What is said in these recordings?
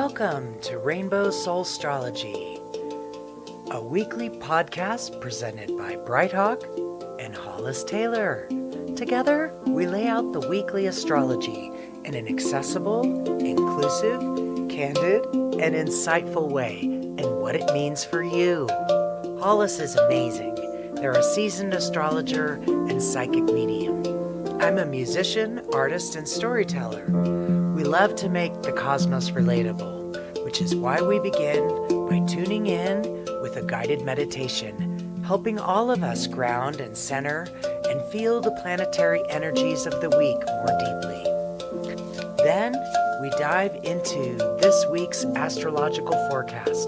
Welcome to Rainbow Soul Astrology, a weekly podcast presented by Brighthawk and Hollis Taylor. Together, we lay out the weekly astrology in an accessible, inclusive, candid, and insightful way and what it means for you. Hollis is amazing. They're a seasoned astrologer and psychic medium. I'm a musician, artist, and storyteller. We love to make the cosmos relatable, which is why we begin by tuning in with a guided meditation, helping all of us ground and center and feel the planetary energies of the week more deeply. Then we dive into this week's astrological forecast,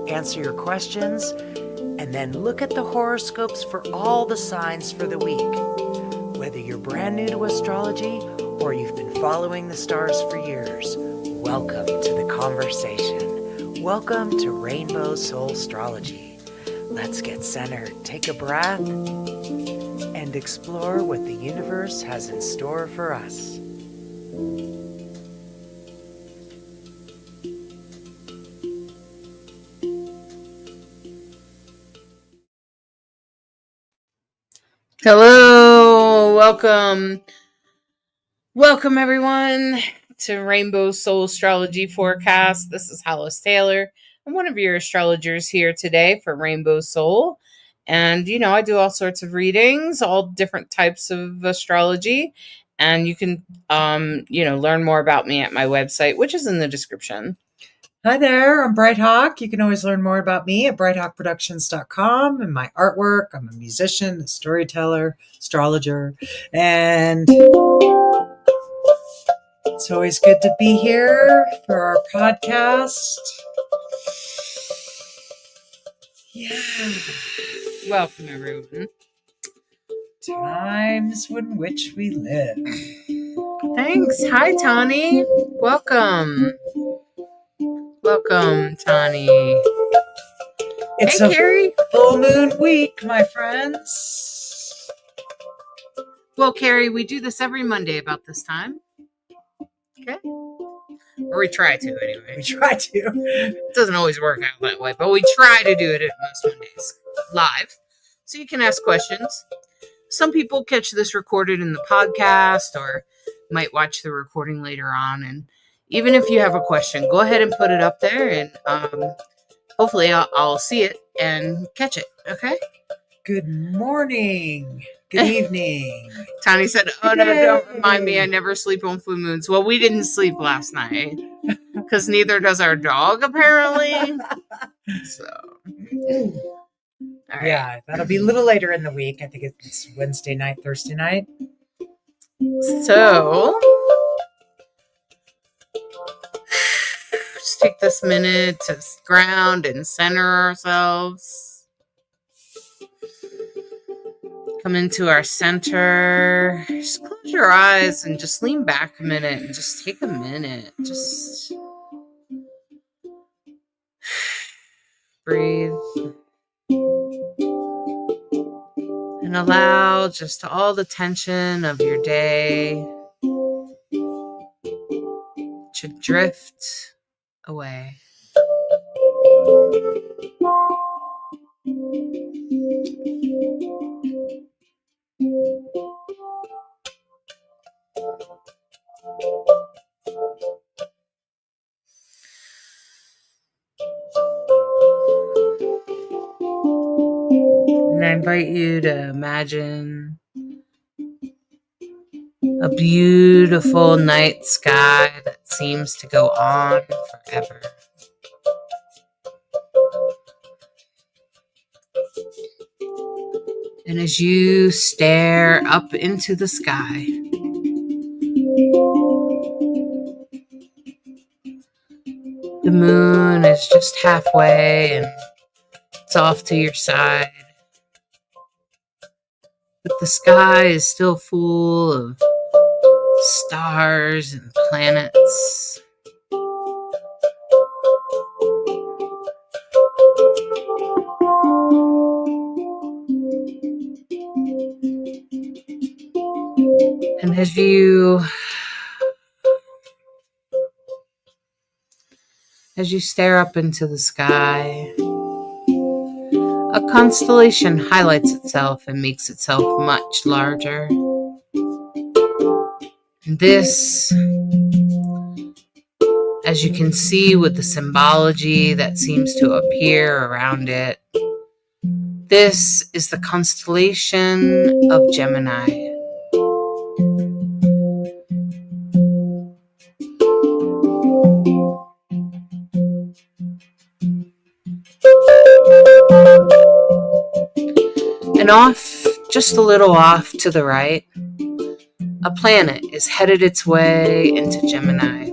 answer your questions, and then look at the horoscopes for all the signs for the week. Whether you're brand new to astrology or you've been following the stars for years, welcome to the conversation. Welcome to Rainbow Soul Astrology. Let's get centered, take a breath, and explore what the universe has in store for us. Hello, welcome everyone to Rainbow Soul Astrology Forecast. This is Hollis Taylor. I'm one of your astrologers here today for Rainbow Soul. And, I do all sorts of readings, all different types of astrology. And you can, learn more about me at my website, which is in the description. Hi there, I'm Brighthawk. You can always learn more about me at brighthawkproductions.com and my artwork. I'm a musician, a storyteller, astrologer, and it's always good to be here for our podcast. Yeah. Welcome, everyone. Times in which we live. Thanks. Hi, Tani. Welcome. Welcome, Tani. It's hey, Carrie. Full moon week, my friends. Well, Carrie, we do this every Monday about this time. Okay? Or we try to, anyway. We try to. It doesn't always work out that way, but we try to do it at most Mondays live. So you can ask questions. Some people catch this recorded in the podcast or might watch the recording later on. And even if you have a question, go ahead and put it up there and hopefully I'll see it and catch it. Okay? Good morning. Good evening. Tani said, oh no, don't remind me. I never sleep on full moons. Well, we didn't sleep last night because neither does our dog, apparently. So, all right. Yeah, that'll be a little later in the week. I think it's Wednesday night, Thursday night. So, just take this minute to ground and center ourselves. Come into our center. Just close your eyes and just lean back a minute and just take a minute. Just breathe. And allow just all the tension of your day to drift away. And I invite you to imagine a beautiful night sky that seems to go on forever. And as you stare up into the sky, the moon is just halfway and it's off to your side. But the sky is still full of stars and planets. And as you as you stare up into the sky, a constellation highlights itself and makes itself much larger. This, as you can see with the symbology that seems to appear around it, this is the constellation of Gemini. And off, just a little off to the right, a planet is headed its way into Gemini.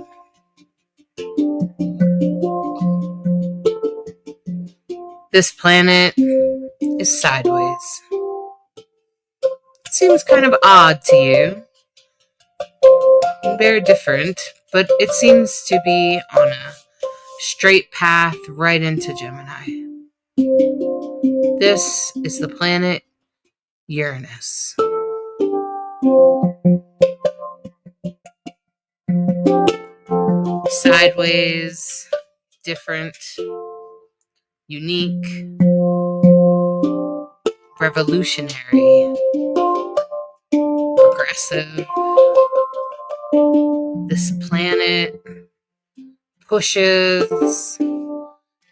This planet is sideways. It seems kind of odd to you. Very different, but it seems to be on a straight path right into Gemini. This is the planet Uranus. Sideways, different, unique, revolutionary, progressive. This planet pushes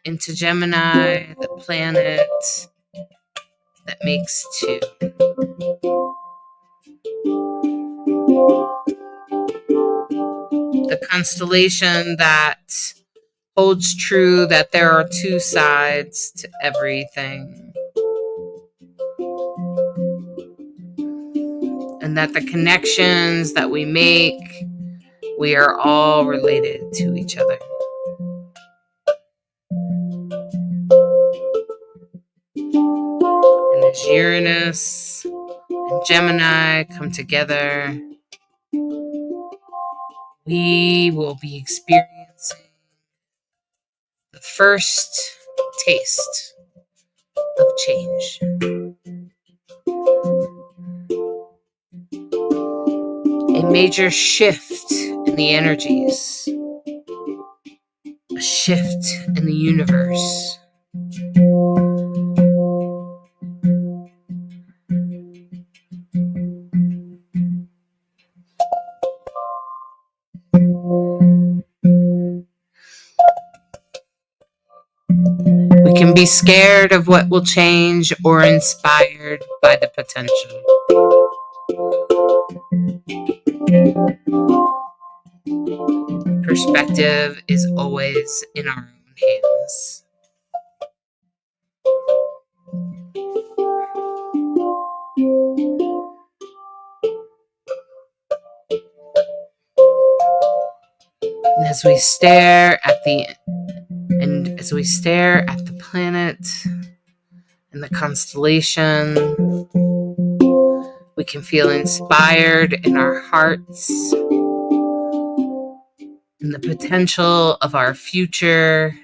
into Gemini, the planet that makes two. The constellation that holds true that there are two sides to everything, and that the connections that we make, we are all related to each other. And as Uranus and Gemini come together, we will be experiencing the first taste of change. A major shift in the energies, a shift in the universe. We can be scared of what will change or inspired by the potential. Perspective is always in our own hands. And as we stare at the planet and the constellation, we can feel inspired in our hearts in the potential of our future,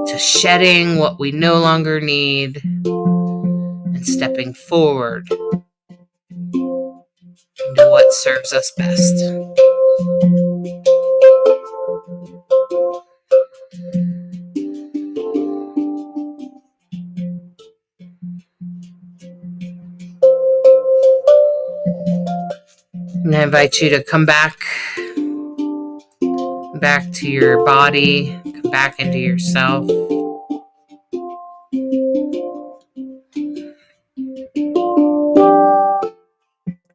to shedding what we no longer need and stepping forward into what serves us best. And I invite you to come back to your body, come back into yourself.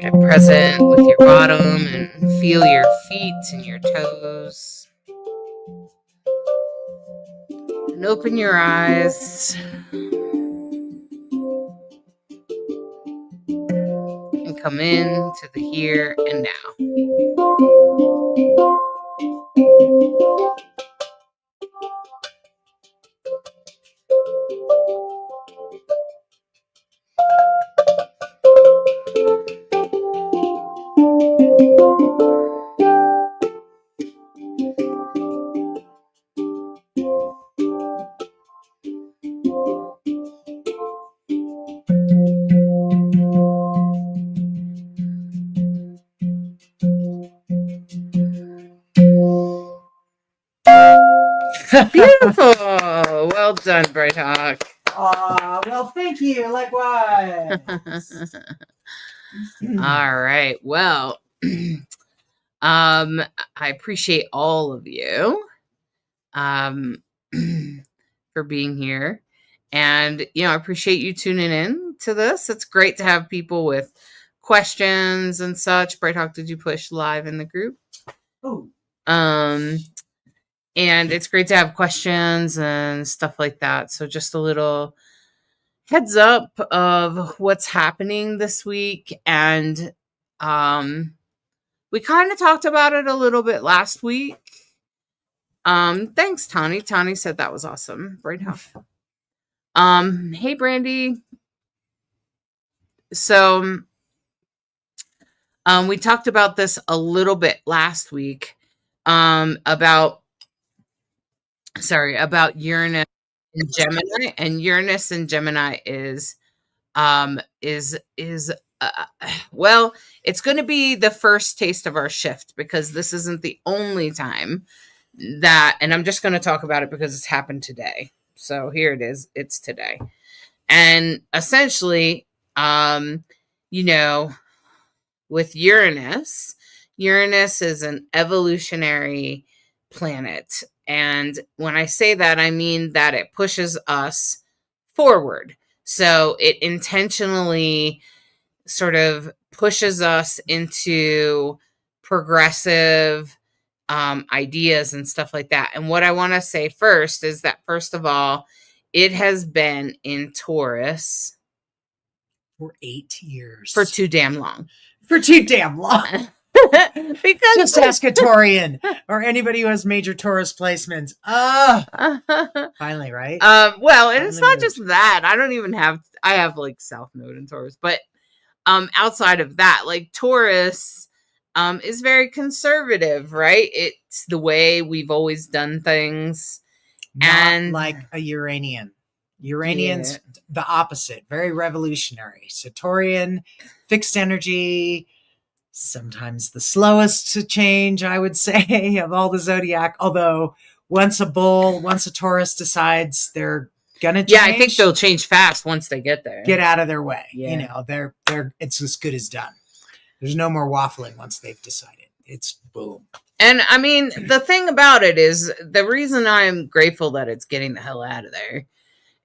Get present with your bottom and feel your feet and your toes. And open your eyes. And come in to the here and now. Beautiful. Well done, Bright Hawk. Well, thank you. Likewise. All right. Well, I appreciate all of you for being here. And, I appreciate you tuning in to this. It's great to have people with questions and such. Bright Hawk, did you push live in the group? Oh. And it's great to have questions and stuff like that. So just a little heads up of what's happening this week. And we kind of talked about it a little bit last week. Thanks, Tani. Tani said that was awesome. Bright Hawk. Hey, Brandy. So we talked about this a little bit last week about Uranus and Gemini, and Uranus and Gemini is well, it's going to be the first taste of our shift, because this isn't the only time that, and I'm just going to talk about it because it's happened today. So here it is. It's today. And essentially, with Uranus is an evolutionary planet. And when I say that, I mean that it pushes us forward. So it intentionally sort of pushes us into progressive ideas and stuff like that. And what I want to say first is that, first of all, it has been in Taurus for 8 years. For too damn long. Because just ask a Taurian or anybody who has major Taurus placements. Finally, right? Well, and it's not just that. I have like South Node in Taurus, but outside of that, like Taurus is very conservative, right? It's the way we've always done things. Not like a Uranian. Uranian's the opposite, very revolutionary. Saturnian, fixed energy, sometimes the slowest to change, I would say, of all the zodiac. Although once a Taurus decides they're gonna change, yeah, I think they'll change fast once they get there. Get out of their way. Yeah. They're it's as good as done. There's no more waffling once they've decided. It's boom. And I mean, the thing about it is, the reason I'm grateful that it's getting the hell out of there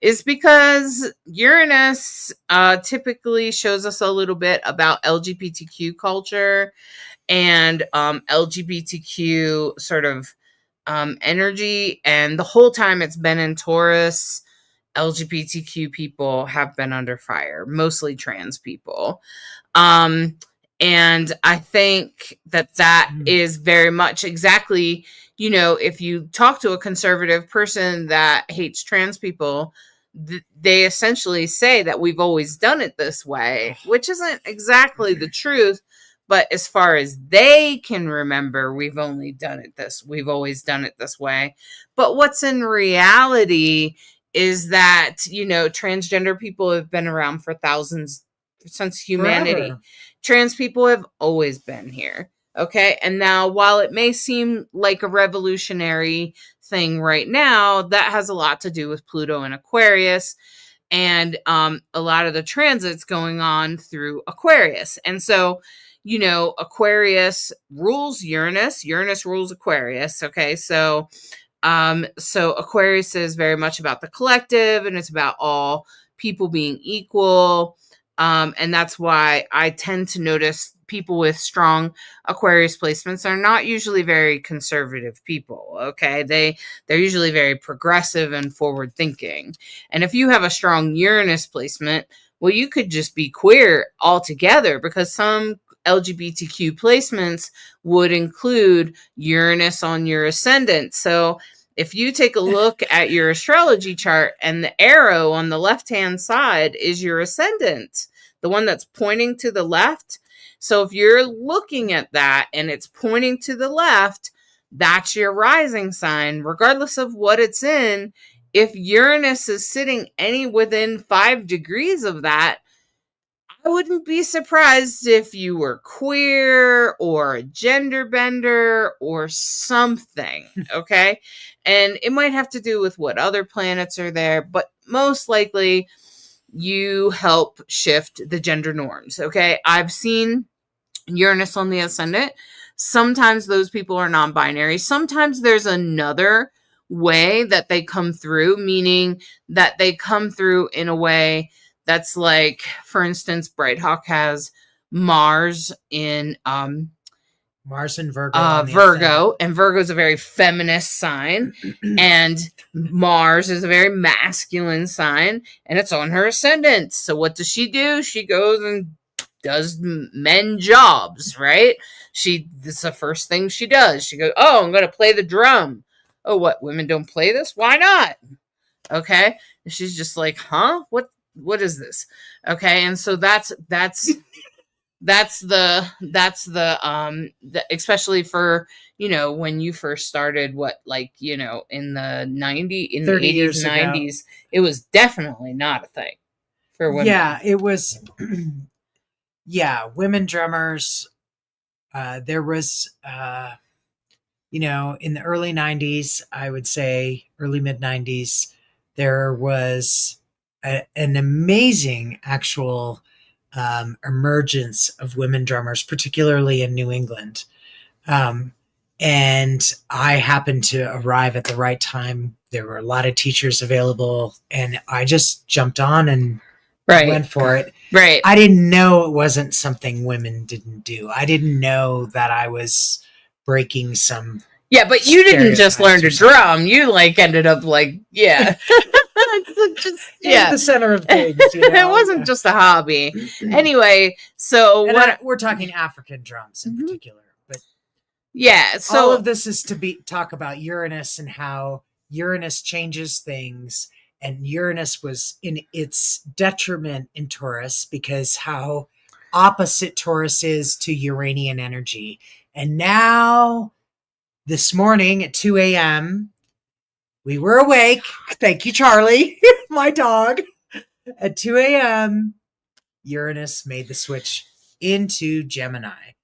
is because Uranus typically shows us a little bit about LGBTQ culture and LGBTQ sort of energy. And the whole time it's been in Taurus, LGBTQ people have been under fire, mostly trans people. And I think that is very much exactly, if you talk to a conservative person that hates trans people, they essentially say that we've always done it this way, which isn't exactly the truth. But as far as they can remember, we've always done it this way. But what's in reality is that, transgender people have been around for thousands, since humanity. Forever. Trans people have always been here. Okay. And now, while it may seem like a revolutionary thing right now, that has a lot to do with Pluto and Aquarius, and a lot of the transits going on through Aquarius. And so, Aquarius rules Uranus rules Aquarius. Okay. So Aquarius is very much about the collective, and it's about all people being equal. And that's why I tend to notice people with strong Aquarius placements are not usually very conservative people. Okay. They're usually very progressive and forward thinking. And if you have a strong Uranus placement, well, you could just be queer altogether, because some LGBTQ placements would include Uranus on your ascendant. So if you take a look at your astrology chart and the arrow on the left-hand side is your ascendant, the one that's pointing to the left. So if you're looking at that and it's pointing to the left, that's your rising sign, regardless of what it's in. If Uranus is sitting any within 5 degrees of that, I I wouldn't be surprised if you were queer or a gender bender or something, okay? And it might have to do with what other planets are there, but most likely you help shift the gender norms, okay? I've seen Uranus on the ascendant. Sometimes those people are non-binary. Sometimes there's another way that they come through, meaning that they come through in a way that's like, for instance, Bright Hawk has Mars in Mars and Virgo. On the Virgo, ascendant. and Virgo is a very feminist sign, and Mars is a very masculine sign, and it's on her ascendant. So what does she do? She goes and does men jobs, right? This is the first thing she does. She goes, oh, I'm going to play the drum. Oh, what? Women don't play this? Why not? Okay. And she's just like, huh? What is this? Okay. And so that's especially for, when you first started, in the 80s, 90s, it was definitely not a thing for women. Yeah, it was. Yeah, women drummers. There was, in the early 90s, I would say early mid 90s, there was an amazing actual emergence of women drummers, particularly in New England. And I happened to arrive at the right time. There were a lot of teachers available, and I just jumped on and went for it. Right. I didn't know it wasn't something women didn't do. I didn't know that I was breaking some. Yeah, but you didn't just learn to drum. You ended up the center of things. It wasn't just a hobby. Anyway, so we're talking African drums in particular, but yeah. So all of this is to talk about Uranus and how Uranus changes things. And Uranus was in its detriment in Taurus because how opposite Taurus is to Uranian energy. And now, this morning at 2 a.m., we were awake. Thank you, Charlie, my dog. At 2 a.m., Uranus made the switch into Gemini.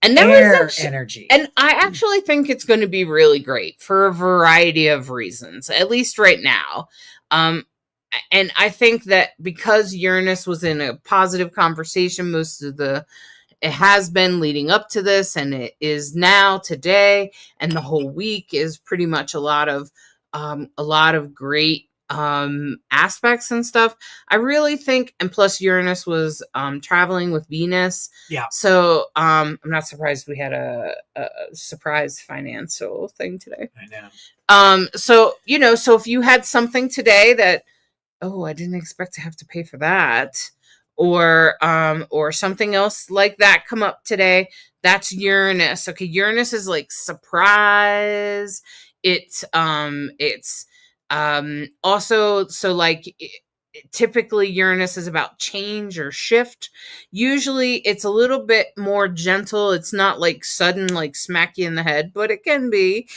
And that was energy. And I actually think it's going to be really great for a variety of reasons, at least right now. And I think that because Uranus was in a positive conversation, it has been leading up to this, and it is now today, and the whole week is pretty much a lot of great aspects and stuff. I really think, and plus Uranus was traveling with Venus. Yeah. So I'm not surprised we had a surprise financial thing today. I know. So if you had something today that, oh, I didn't expect to have to pay for that, or something else like that come up today, that's Uranus. Okay, Uranus is like surprise. It's also, so typically Uranus is about change or shift. Usually it's a little bit more gentle. It's not like sudden, like smack you in the head, but it can be,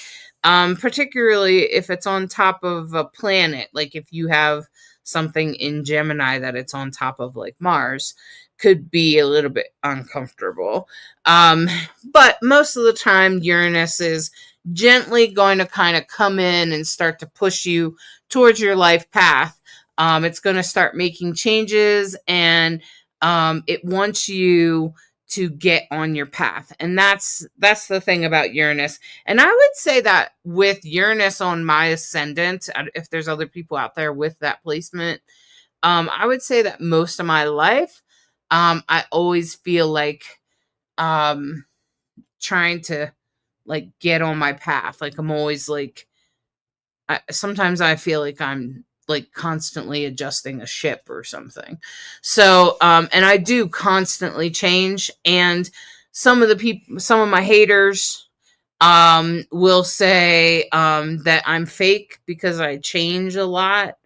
particularly if it's on top of a planet. Like if you have something in Gemini that it's on top of, like Mars, could be a little bit uncomfortable. But most of the time Uranus is gently going to kind of come in and start to push you towards your life path. It's going to start making changes, and it wants you to get on your path. And that's the thing about Uranus. And I would say that with Uranus on my ascendant, if there's other people out there with that placement, I would say that most of my life, I always feel like trying to get on my path. Like I'm always sometimes I feel like I'm constantly adjusting a ship or something. So, and I do constantly change, and some of my haters, will say, that I'm fake because I change a lot.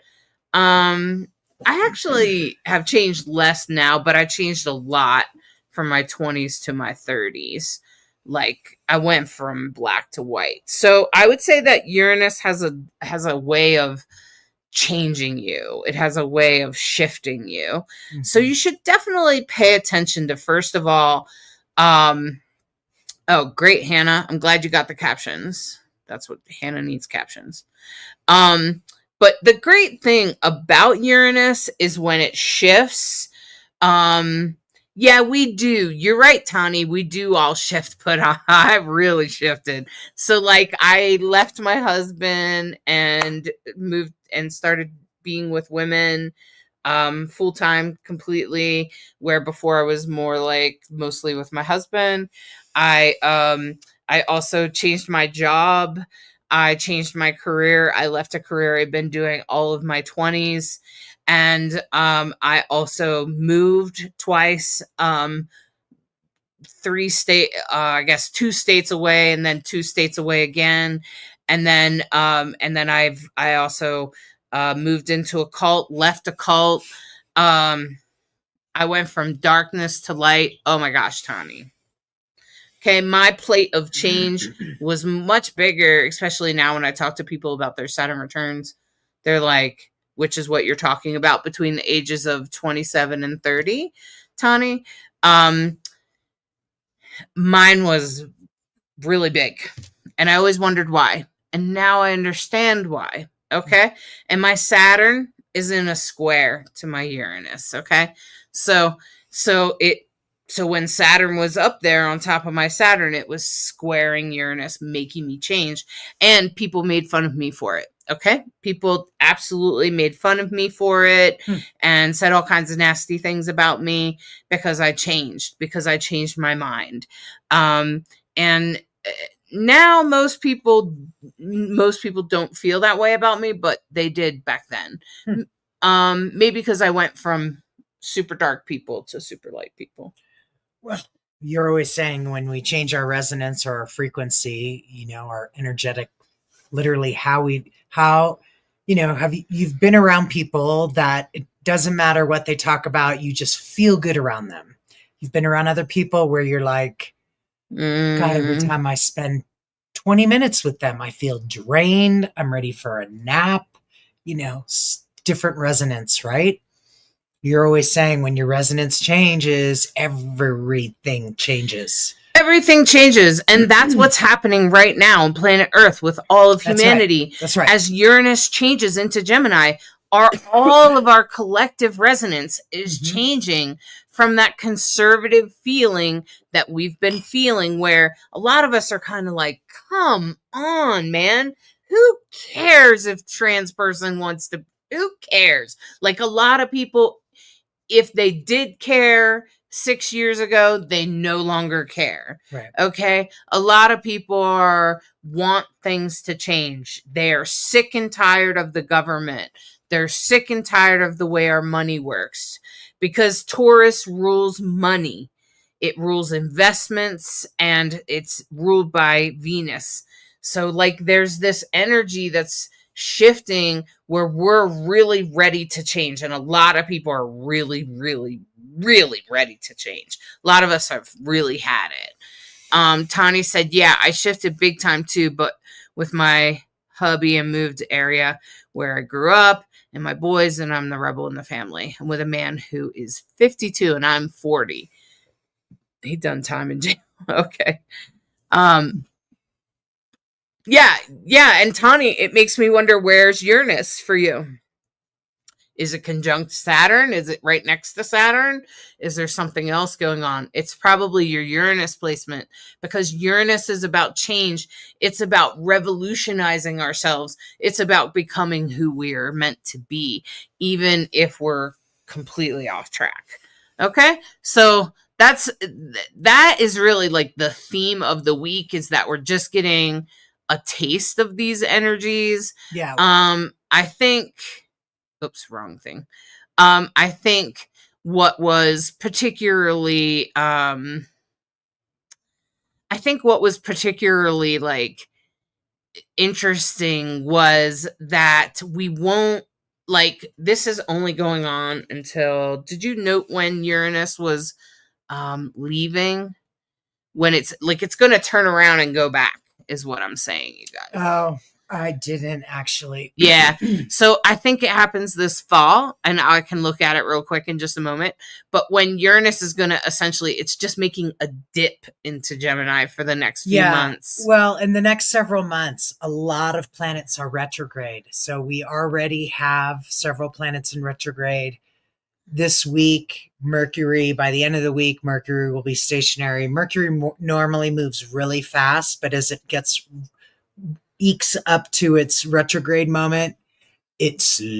I actually have changed less now, but I changed a lot from my 20s to my 30s. I went from black to white. So I would say that Uranus has a way of changing you. It has a way of shifting you. Mm-hmm. So you should definitely pay attention to, first of all, oh, great, Hannah. I'm glad you got the captions. That's what Hannah needs, captions. But the great thing about Uranus is when it shifts. Yeah, we do. You're right, Tani. We do all shift, but I really shifted. So like I left my husband and moved and started being with women full time completely, where before I was more like mostly with my husband. I also changed my job. I changed my career. I left a career I'd been doing all of my 20s. And I also moved twice, 2 states away, and then 2 states away again. And then I also moved into a cult, left a cult. I went from darkness to light. Oh my gosh, Tani. Okay, my plate of change was much bigger, especially now when I talk to people about their Saturn returns. They're like, which is what you're talking about between the ages of 27 and 30, Tani. Mine was really big, and I always wondered why. And now I understand why. Okay. And my Saturn is in a square to my Uranus. Okay. So when Saturn was up there on top of my Saturn, it was squaring Uranus, making me change. And people made fun of me for it. Okay. People absolutely made fun of me for it and said all kinds of nasty things about me because I changed my mind. And now most people don't feel that way about me, but they did back then. Maybe because I went from super dark people to super light people. Well, you're always saying when we change our resonance or our frequency, our energetic, literally you've been around people that it doesn't matter what they talk about, you just feel good around them. You've been around other people where you're like, God, every time I spend 20 minutes with them, I feel drained. I'm ready for a nap, different resonance, right? You're always saying when your resonance changes, everything changes. Everything changes. And that's what's happening right now on planet Earth with all of humanity. That's right. As Uranus changes into Gemini, all of our collective resonance is changing from that conservative feeling that we've been feeling, where a lot of us are kind of like, come on, man. Who cares if trans person wants to? Who cares? Like a lot of people, if they did care 6 years ago, they no longer care. Right. Okay. A lot of people want things to change. They are sick and tired of the government. They're sick and tired of the way our money works, because Taurus rules money. It rules investments, and it's ruled by Venus. So like there's this energy that's shifting where we're really ready to change. And a lot of people are really, really, really ready to change. A lot of us have really had it. Tani said, yeah, I shifted big time too, but with my hubby and moved area where I grew up and my boys, and I'm the rebel in the family. I'm with a man who is 52 and I'm 40. He done time in jail. Okay. Yeah. And Tani, it makes me wonder, where's Uranus for you? Is it conjunct Saturn? Is it right next to Saturn? Is there something else going on? It's probably your Uranus placement, because Uranus is about change. It's about revolutionizing ourselves. It's about becoming who we're meant to be, even if we're completely off track. Okay? So that is really like the theme of the week, is that we're just getting a taste of these energies. Yeah. I think, wrong thing. I think what was particularly, like interesting was that we won't, like, this is only going on until, did you note when Uranus was leaving? When it's like, it's going to turn around and go back, is what I'm saying, you guys. Oh, I didn't actually. Yeah. So I think it happens this fall, and I can look at it real quick in just a moment. But when Uranus is going to essentially, it's just making a dip into Gemini for the next few months. Well, in the next several months, a lot of planets are retrograde. So we already have several planets in retrograde. This week, Mercury, by the end of the week, Mercury will be stationary. Mercury normally moves really fast, but as it ekes up to its retrograde moment, it slows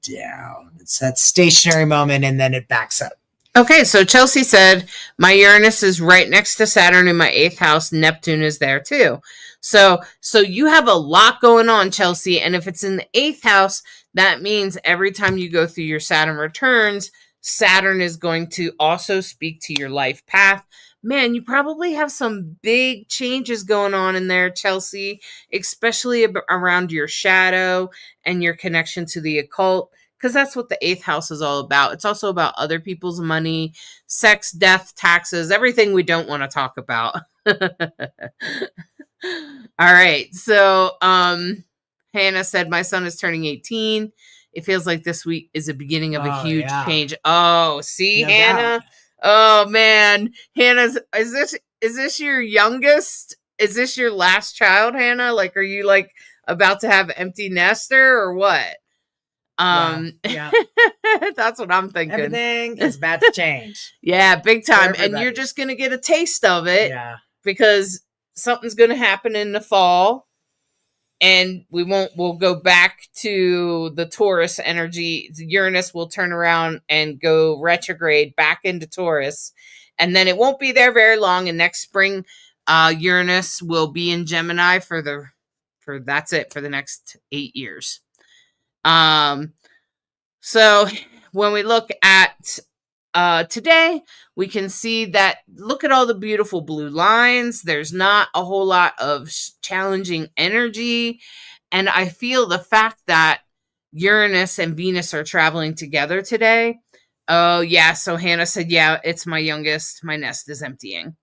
down. It's that stationary moment, and then it backs up. Okay, so Chelsea said, my Uranus is right next to Saturn in my 8th house. Neptune is there too. So you have a lot going on, Chelsea. And if it's in the 8th house, that means every time you go through your Saturn returns, Saturn is going to also speak to your life path. Man, you probably have some big changes going on in there, Chelsea, especially around your shadow and your connection to the occult. Because that's what the 8th house is all about. It's also about other people's money, sex, death, taxes, everything we don't want to talk about. All right. So Hannah said, my son is turning 18. It feels like this week is the beginning of a huge change. Oh, see, no Hannah? Doubt. Oh, man. Hannah's, is this your youngest? Is this your last child, Hannah? Like, are you like about to have empty nester or what? Yeah. That's what I'm thinking. Everything is about to change. Yeah, big time. And you're just going to get a taste of it. Yeah. Because something's going to happen in the fall, and we'll go back to the Taurus energy. Uranus will turn around and go retrograde back into Taurus, and then it won't be there very long. And next spring, Uranus will be in Gemini for that's it for the next 8 years. So when we look at today, we can see that, look at all the beautiful blue lines. There's not a whole lot of challenging energy. And I feel the fact that Uranus and Venus are traveling together today. Oh, yeah. So Hannah said, yeah, it's my youngest. My nest is emptying.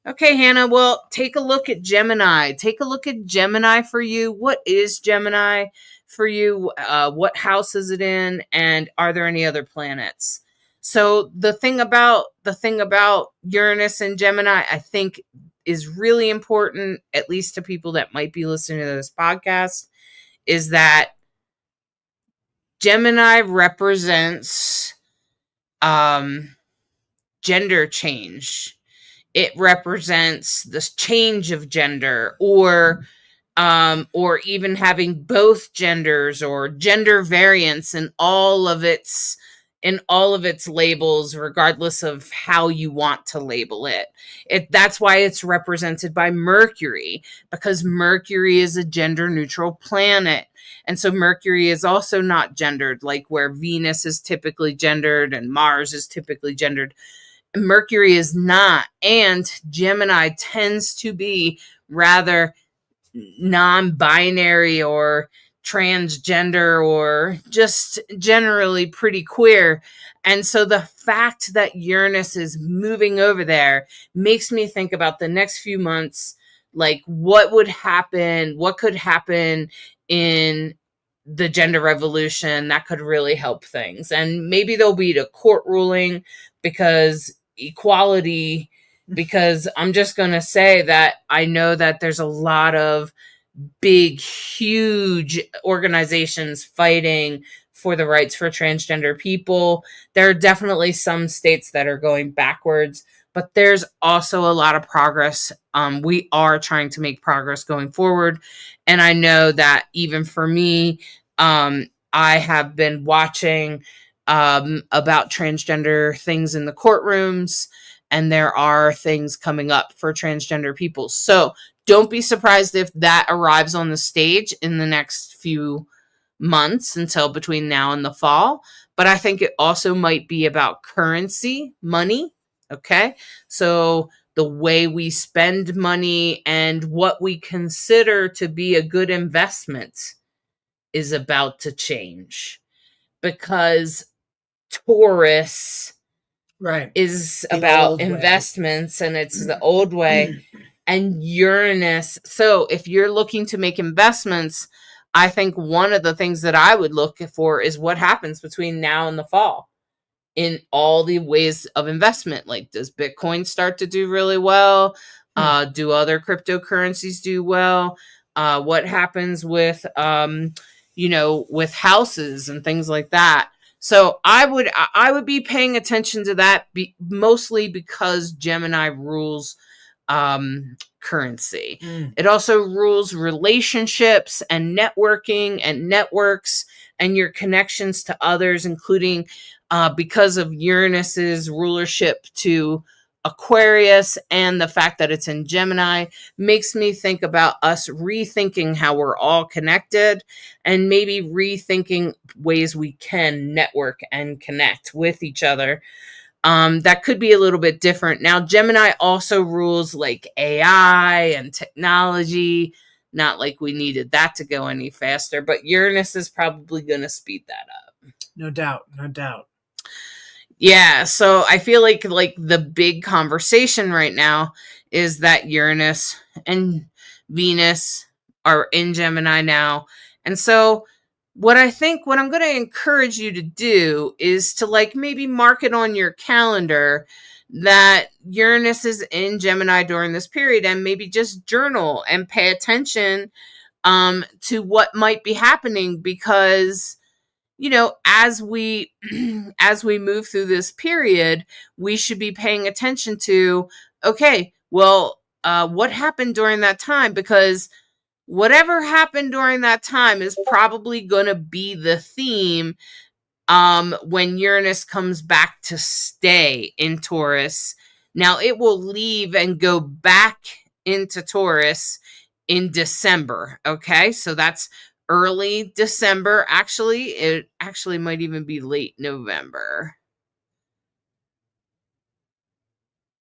Okay, Hannah, well, take a look at Gemini. Take a look at Gemini for you. What is Gemini for you? What house is it in? And are there any other planets? So the thing about Uranus and Gemini, I think, is really important, at least to people that might be listening to this podcast, is that Gemini represents gender change. It represents this change of gender, or even having both genders, or gender variance in all of its labels, regardless of how you want to label it. That's why it's represented by Mercury, because Mercury is a gender neutral planet. And so Mercury is also not gendered, like where Venus is typically gendered and Mars is typically gendered. Mercury is not. And Gemini tends to be rather non-binary or transgender, or just generally pretty queer. And so the fact that Uranus is moving over there makes me think about the next few months, like what could happen in the gender revolution that could really help things. And maybe there'll be a court ruling because equality, because I'm just going to say that I know that there's a lot of big, huge organizations fighting for the rights for transgender people. There are definitely some states that are going backwards, but there's also a lot of progress. We are trying to make progress going forward. And I know that even for me, I have been watching about transgender things in the courtrooms, and there are things coming up for transgender people. So don't be surprised if that arrives on the stage in the next few months, until between now and the fall. But I think it also might be about currency, money. Okay. So the way we spend money and what we consider to be a good investment is about to change, because Taurus right is about investments, and it's the old way. and Uranus. So if you're looking to make investments, I think one of the things that I would look for is what happens between now and the fall in all the ways of investment. Like, does Bitcoin start to do really well? Do other cryptocurrencies do well? What happens with, with houses and things like that? So I would be paying attention to that, mostly because Gemini rules currency. It also rules relationships and networking and networks and your connections to others, including because of Uranus's rulership to Aquarius and the fact that it's in Gemini, makes me think about us rethinking how we're all connected and maybe rethinking ways we can network and connect with each other. That could be a little bit different. Now, Gemini also rules like AI and technology. Not like we needed that to go any faster, but Uranus is probably going to speed that up. No doubt. No doubt. Yeah, so I feel like the big conversation right now is that Uranus and Venus are in Gemini now. And so what I'm going to encourage you to do is to maybe mark it on your calendar that Uranus is in Gemini during this period, and maybe just journal and pay attention to what might be happening, because as we move through this period, we should be paying attention to, okay, well, what happened during that time? Because whatever happened during that time is probably going to be the theme when Uranus comes back to stay in Taurus. Now, it will leave and go back into Taurus in December. Okay, so that's early December. Actually, it actually might even be late November.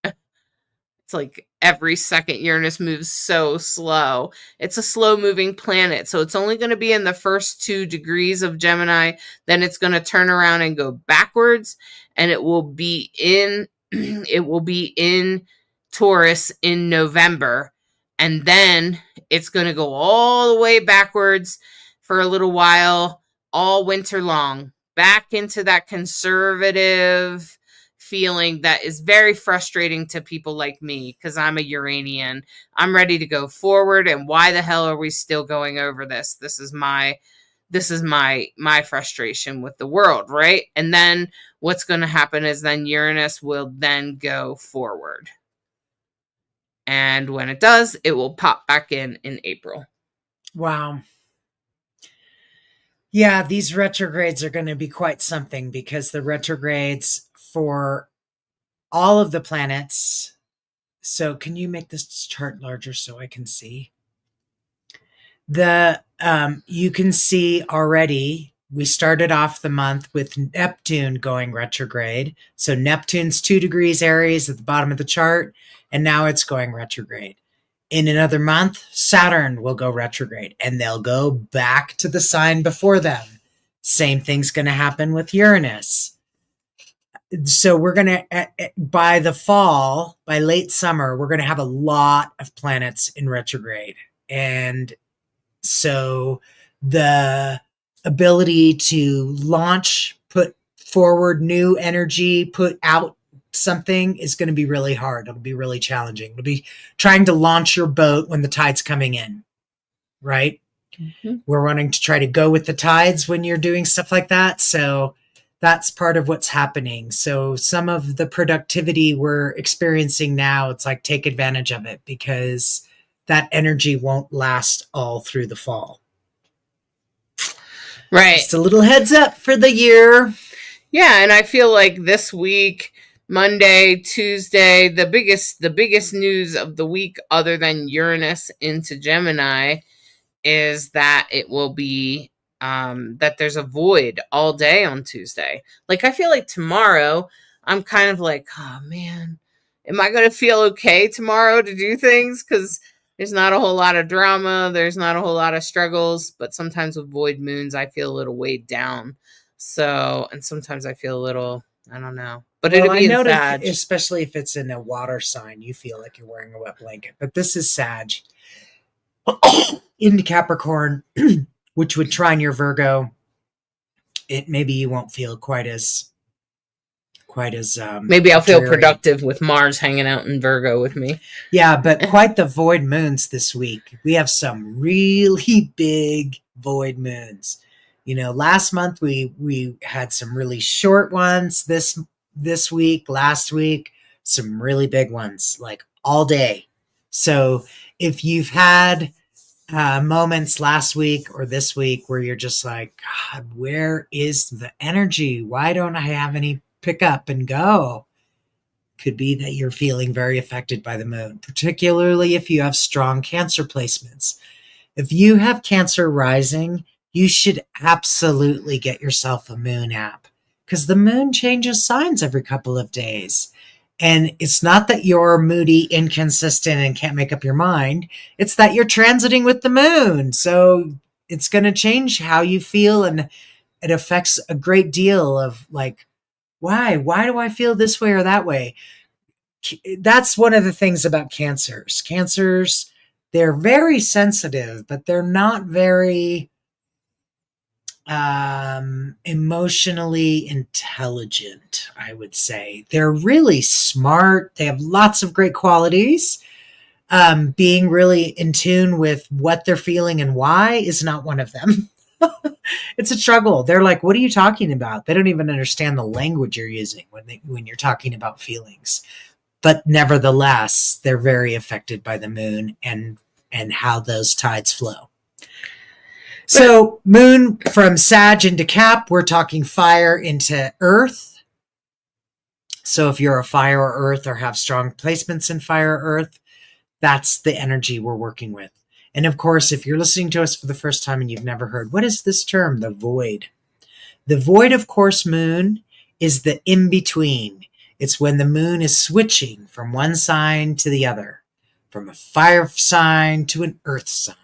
It's like every second Uranus moves so slow. It's a slow moving planet. So it's only going to be in the first 2 degrees of Gemini. Then it's going to turn around and go backwards, and it will be in Taurus in November. And then it's going to go all the way backwards for a little while, all winter long, back into that conservative feeling that is very frustrating to people like me, because I'm a Uranian. I'm ready to go forward, and why the hell are we still going over this? This is my frustration with the world, right? And then what's going to happen is then Uranus will then go forward. And when it does, it will pop back in April. Wow. Yeah, these retrogrades are going to be quite something, because the retrogrades for all of the planets. So can you make this chart larger so I can see? You can see already, we started off the month with Neptune going retrograde. So Neptune's 2 degrees Aries at the bottom of the chart, and now it's going retrograde. In another month, Saturn will go retrograde, and they'll go back to the sign before them. Same thing's going to happen with Uranus. So we're going to, by the fall, by late summer, we're going to have a lot of planets in retrograde. And so the ability to launch, put forward new energy, put out something is going to be really hard. It'll be really challenging. It'll be trying to launch your boat when the tide's coming in, right? Mm-hmm. We're wanting to try to go with the tides when you're doing stuff like that. So that's part of what's happening. So some of the productivity we're experiencing now, it's like, take advantage of it, because that energy won't last all through the fall. Right. Just a little heads up for the year. Yeah, and I feel like this week, Monday, Tuesday, the biggest news of the week, other than Uranus into Gemini, is that it will be that there's a void all day on Tuesday. Like, I feel like tomorrow, I'm kind of like, oh man, am I going to feel okay tomorrow to do things? Because there's not a whole lot of drama. There's not a whole lot of struggles. But sometimes with void moons, I feel a little weighed down. So, and sometimes I feel a little, I don't know. But Well, it'll I be in noticed, Sag. especially if it's in a water sign, you feel like you're wearing a wet blanket. But this is Sag into Capricorn, which would trine your Virgo. It maybe you won't feel quite as Maybe I'll feel dreary. productive with Mars hanging out in Virgo with me. Yeah, but quite the void moons this week. We have some really big void moons. You know, last month we had some really short ones. This week, last week, some really big ones, like all day. So if you've had moments last week or this week where you're just like, God, where is the energy? Why don't I have any pick up and go? Could be that you're feeling very affected by the moon, particularly if you have strong Cancer placements. If you have Cancer rising, you should absolutely get yourself a moon app, because the moon changes signs every couple of days. And it's not that you're moody, inconsistent, and can't make up your mind. It's that you're transiting with the moon. So it's going to change how you feel, and it affects a great deal of like, why do I feel this way or that way? That's one of the things about Cancers, they're very sensitive, but they're not very emotionally intelligent, I would say. They're really smart. They have lots of great qualities. Being really in tune with what they're feeling and why is not one of them. It's a struggle. They're like, what are you talking about? They don't even understand the language you're using when you're talking about feelings. But nevertheless, they're very affected by the moon and how those tides flow. So moon from Sag into Cap, we're talking fire into earth. So if you're a fire or earth or have strong placements in fire or earth, that's the energy we're working with. And of course, if you're listening to us for the first time and you've never heard, what is this term? The void. The void, of course, moon is the in-between. It's when the moon is switching from one sign to the other, from a fire sign to an earth sign,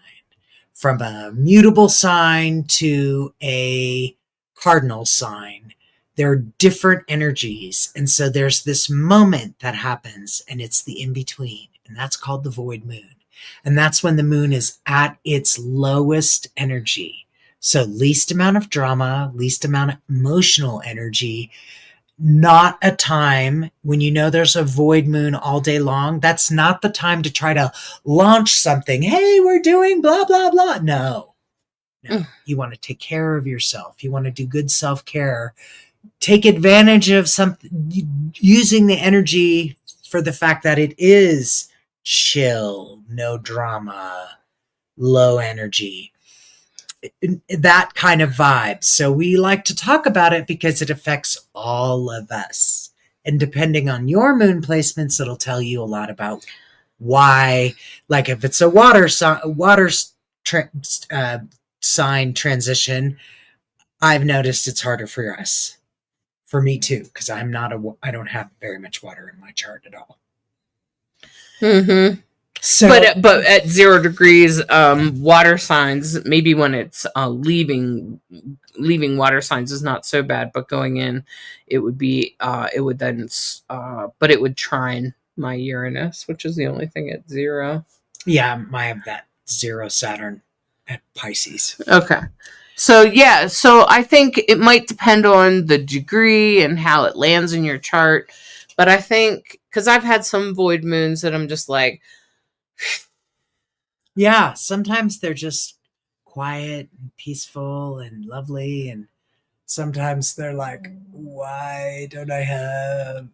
from a mutable sign to a cardinal sign. There are different energies. And so there's this moment that happens, and it's the in-between, and that's called the void moon. And that's when the moon is at its lowest energy. So least amount of drama, least amount of emotional energy. Not a time when you know there's a void moon all day long. That's not the time to try to launch something. Hey, we're doing blah, blah, blah. No. You want to take care of yourself. You want to do good self-care. Take advantage of something, using the energy for the fact that it is chill, no drama, low energy. That kind of vibe. So we like to talk about it because it affects all of us. And depending on your moon placements, it'll tell you a lot about why. Like if it's a water sign transition, I've noticed it's harder for us. For me too, because I don't have very much water in my chart at all. Mm-hmm. So, but at 0 degrees, water signs, maybe when it's leaving water signs is not so bad, but going in, it would be but it would trine my Uranus, which is the only thing at 0. Yeah, I have that 0 Saturn at Pisces. Okay. So yeah, so I think it might depend on the degree and how it lands in your chart, but I think because I've had some void moons that I'm just like, yeah, sometimes they're just quiet and peaceful and lovely, and sometimes they're like, why don't I have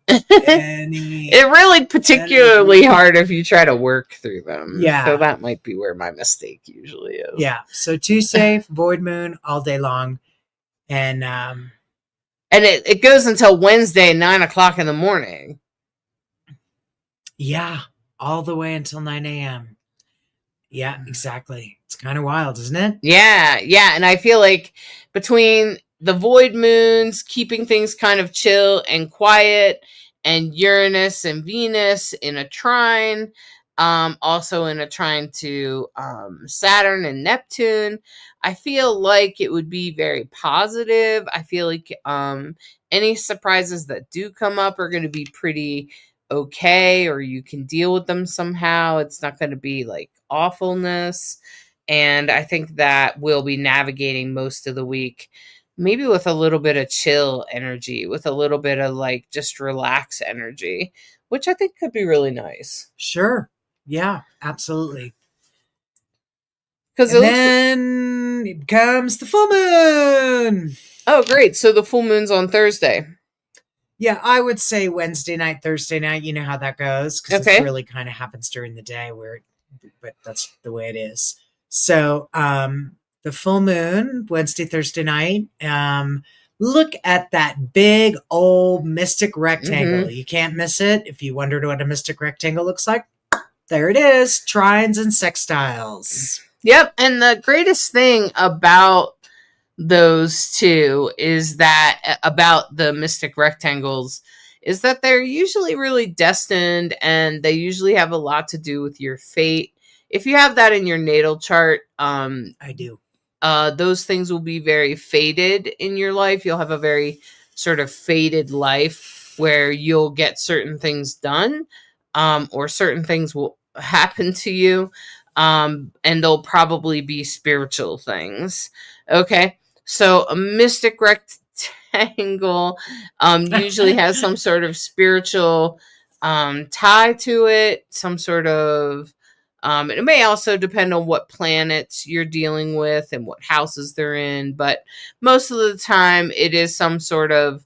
any? It really particularly hard if you try to work through them. Yeah. So that might be where my mistake usually is. Yeah. So Tuesday, void moon all day long. And it goes until Wednesday, 9:00 in the morning. Yeah. All the way until 9 a.m. Yeah, exactly. It's kind of wild, isn't it? Yeah. Yeah. And I feel like between the void moons, keeping things kind of chill and quiet, and Uranus and Venus in a trine, Also in a trine to Saturn and Neptune. I feel like it would be very positive. I feel like any surprises that do come up are going to be pretty okay, or you can deal with them somehow. It's not going to be like awfulness. And I think that we'll be navigating most of the week, maybe with a little bit of chill energy, with a little bit of like just relax energy, which I think could be really nice. Sure. Yeah, absolutely. Because then it comes the full moon. Oh, great. So the full moon's on Thursday. Yeah, I would say Wednesday night, Thursday night. You know how that goes, because it really kind of happens during the day, but that's the way it is. So the full moon, Wednesday, Thursday night. Look at that big old mystic rectangle. You can't miss it. If you wondered what a mystic rectangle looks like, there it is. Trines and sextiles. Yep. And the greatest thing about those two is that about the mystic rectangles is that they're usually really destined, and they usually have a lot to do with your fate. If you have that in your natal chart, I do. Those things will be very fated in your life. You'll have a very sort of fated life where you'll get certain things done, or certain things will happen to you. And they'll probably be spiritual things. Okay. So a mystic rectangle usually has some sort of spiritual tie to it, some sort of it may also depend on what planets you're dealing with and what houses they're in, but most of the time it is some sort of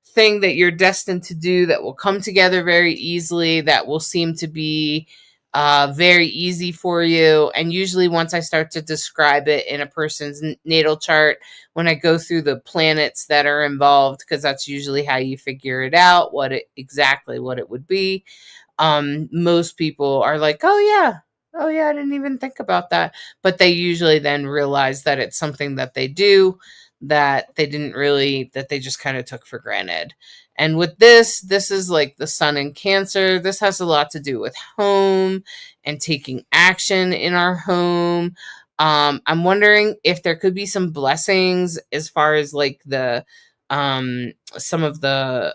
thing that you're destined to do that will come together very easily, that will seem to be very easy for you. And usually once I start to describe it in a person's natal chart, when I go through the planets that are involved, because that's usually how you figure it out, exactly what it would be. Most people are like, oh yeah, I didn't even think about that. But they usually then realize that it's something that they do that they just kind of took for granted. And with this is like the sun in Cancer. This has a lot to do with home and taking action in our home. I'm wondering if there could be some blessings as far as like the some of the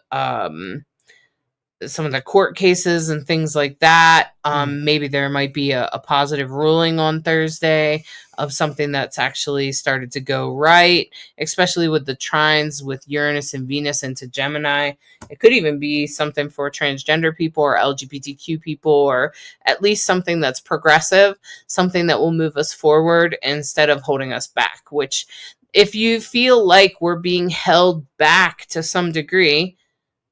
court cases and things like that. Maybe there might be a positive ruling on Thursday of something that's actually started to go right, especially with the trines with Uranus and Venus into Gemini. It could even be something for transgender people or LGBTQ people, or at least something that's progressive, something that will move us forward instead of holding us back, which if you feel like we're being held back to some degree,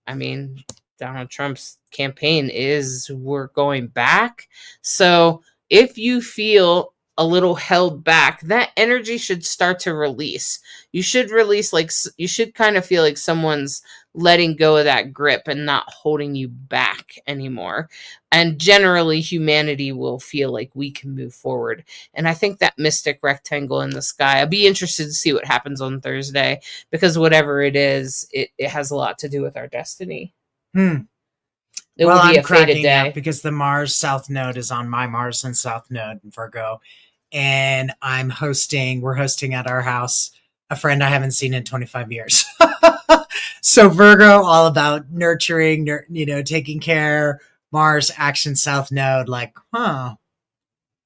I mean, Donald Trump's campaign is we're going back. So if you feel a little held back, that energy should start to release. You should release, like, you should kind of feel like someone's letting go of that grip and not holding you back anymore. And generally humanity will feel like we can move forward. And I think that mystic rectangle in the sky, I'd be interested to see what happens on Thursday, because whatever it is, it has a lot to do with our destiny. It will be a fated day because the Mars South Node is on my Mars and South Node in Virgo, and we're hosting at our house a friend I haven't seen in 25 years. So Virgo, all about nurturing, taking care. Mars action South Node, like, oh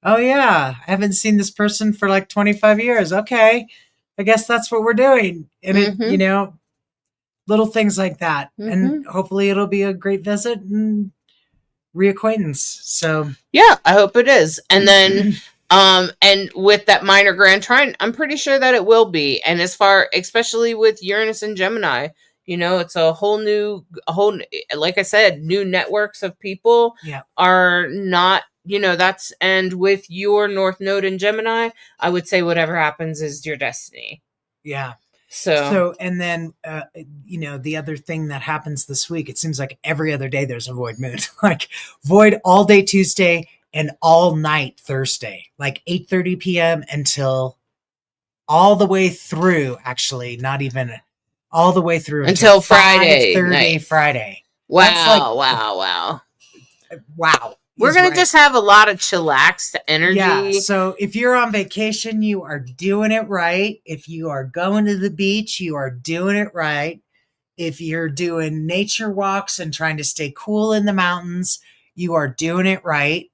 yeah, I haven't seen this person for like 25 years. Okay, I guess that's what we're doing. And it, little things like that. And hopefully it'll be a great visit and reacquaintance. So yeah, I hope it is. And then and with that minor grand trine, I'm pretty sure that it will be. And especially with Uranus and Gemini, it's a whole, like I said, new networks of people are not, and with your North Node in Gemini, I would say whatever happens is your destiny. Yeah. So, and then, the other thing that happens this week, it seems like every other day there's a void moon, like void all day Tuesday and all night Thursday, like 8:30 p.m. until all the way through, actually, not even all the way through until Friday. Friday. Wow. Wow. Wow. We're going to just have a lot of chillaxed energy. Yeah. So if you're on vacation, you are doing it right. If you are going to the beach, you are doing it right. If you're doing nature walks and trying to stay cool in the mountains, you are doing it right.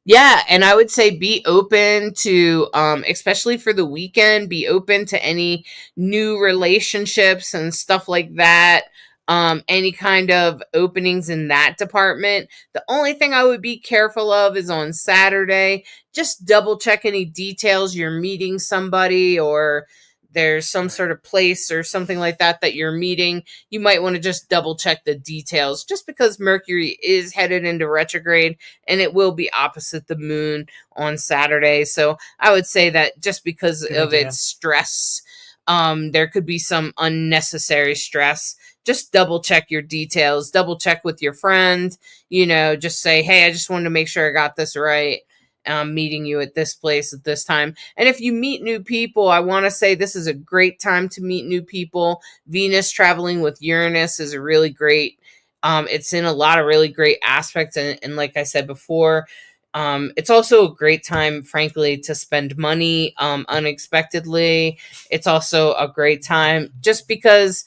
Yeah, and I would say be open to, especially for the weekend, be open to any new relationships and stuff like that. Any kind of openings in that department. The only thing I would be careful of is on Saturday, just double check any details. You're meeting somebody, or there's some sort of place or something like that that you're meeting. You might want to just double check the details, just because Mercury is headed into retrograde and it will be opposite the moon on Saturday. So I would say that just because of its stress, there could be some unnecessary stress. Just double check your details, double check with your friend, just say, hey, I just wanted to make sure I got this right. I'm meeting you at this place at this time. And if you meet new people, I want to say this is a great time to meet new people. Venus traveling with Uranus is a really great, it's in a lot of really great aspects. And like I said before, it's also a great time, frankly, to spend money unexpectedly. It's also a great time just because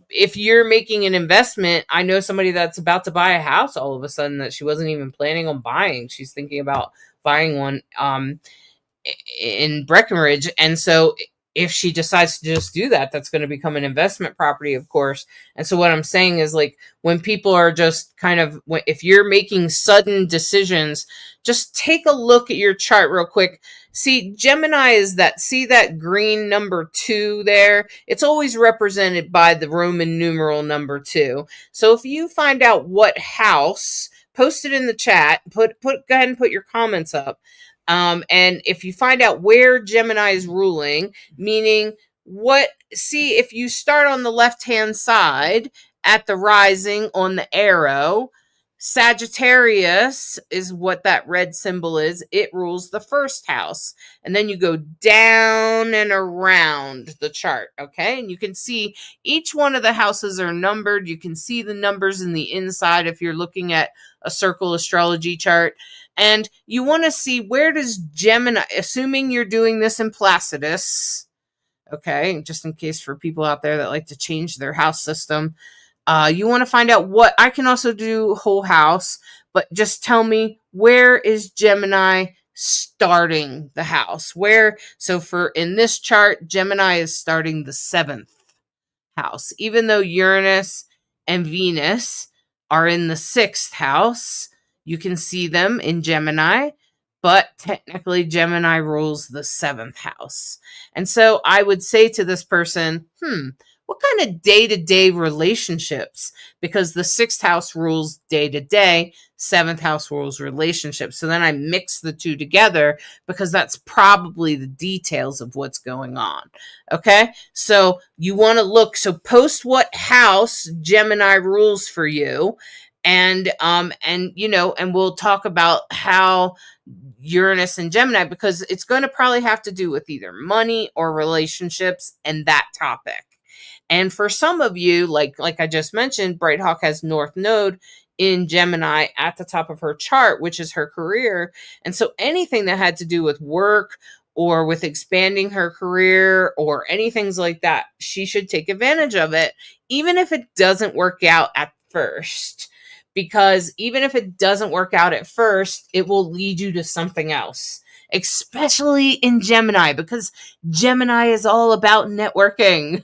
if you're making an investment, I know somebody that's about to buy a house all of a sudden that she wasn't even planning on buying. She's thinking about buying one in Breckenridge. And so if she decides to just do that, that's going to become an investment property, of course. And so what I'm saying is, like, when people are just kind of, if you're making sudden decisions, just take a look at your chart real quick. See, Gemini is that green number 2 there? It's always represented by the Roman numeral number 2. So if you find out what house, post it in the chat, go ahead and put your comments up. And if you find out where Gemini is ruling, meaning if you start on the left-hand side at the rising on the arrow, Sagittarius is what that red symbol is. It rules the first house. And then you go down and around the chart, okay? And you can see each one of the houses are numbered. You can see the numbers in the inside if you're looking at a circle astrology chart. And you want to see, where does Gemini, assuming you're doing this in Placidus, okay, just in case for people out there that like to change their house system, you want to find out what, I can also do whole house, but just tell me, where is Gemini starting the house? So in this chart, Gemini is starting the 7th house, even though Uranus and Venus are in the 6th house. You can see them in Gemini, but technically Gemini rules the 7th house. And so I would say to this person, what kind of day-to-day relationships? Because the 6th house rules day-to-day, 7th house rules relationships. So then I mix the two together because that's probably the details of what's going on. Okay? So you want to look, so post what house Gemini rules for you. And we'll talk about how Uranus and Gemini, because it's going to probably have to do with either money or relationships and that topic. And for some of you, like I just mentioned, Bright Hawk has North Node in Gemini at the top of her chart, which is her career. And so anything that had to do with work or with expanding her career or anything like that, she should take advantage of it, even if it doesn't work out at first. Because even if it doesn't work out at first, it will lead you to something else, especially in Gemini, because Gemini is all about networking.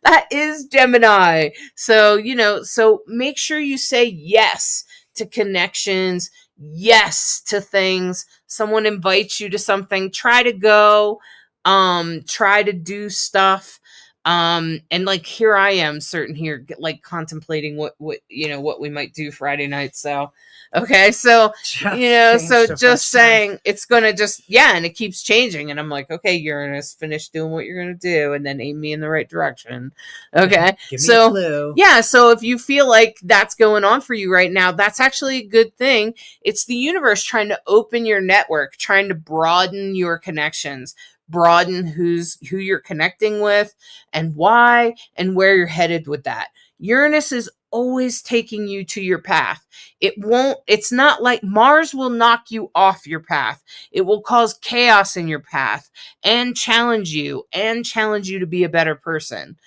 That is Gemini. So, so make sure you say yes to connections, yes to things. Someone invites you to something, try to go, try to do stuff. And like, here I am certain here, like contemplating what we might do Friday night. So, okay. So, just saying it's going to just, and it keeps changing. And I'm like, okay, Uranus, finish doing what you're going to do and then aim me in the right direction. Okay. Give me a clue. Yeah. So if you feel like that's going on for you right now, that's actually a good thing. It's the universe trying to open your network, trying to broaden your connections, broaden who you're connecting with and why and where you're headed with that. Uranus is always taking you to your path. It's not like Mars will knock you off your path. It will cause chaos in your path and challenge you to be a better person.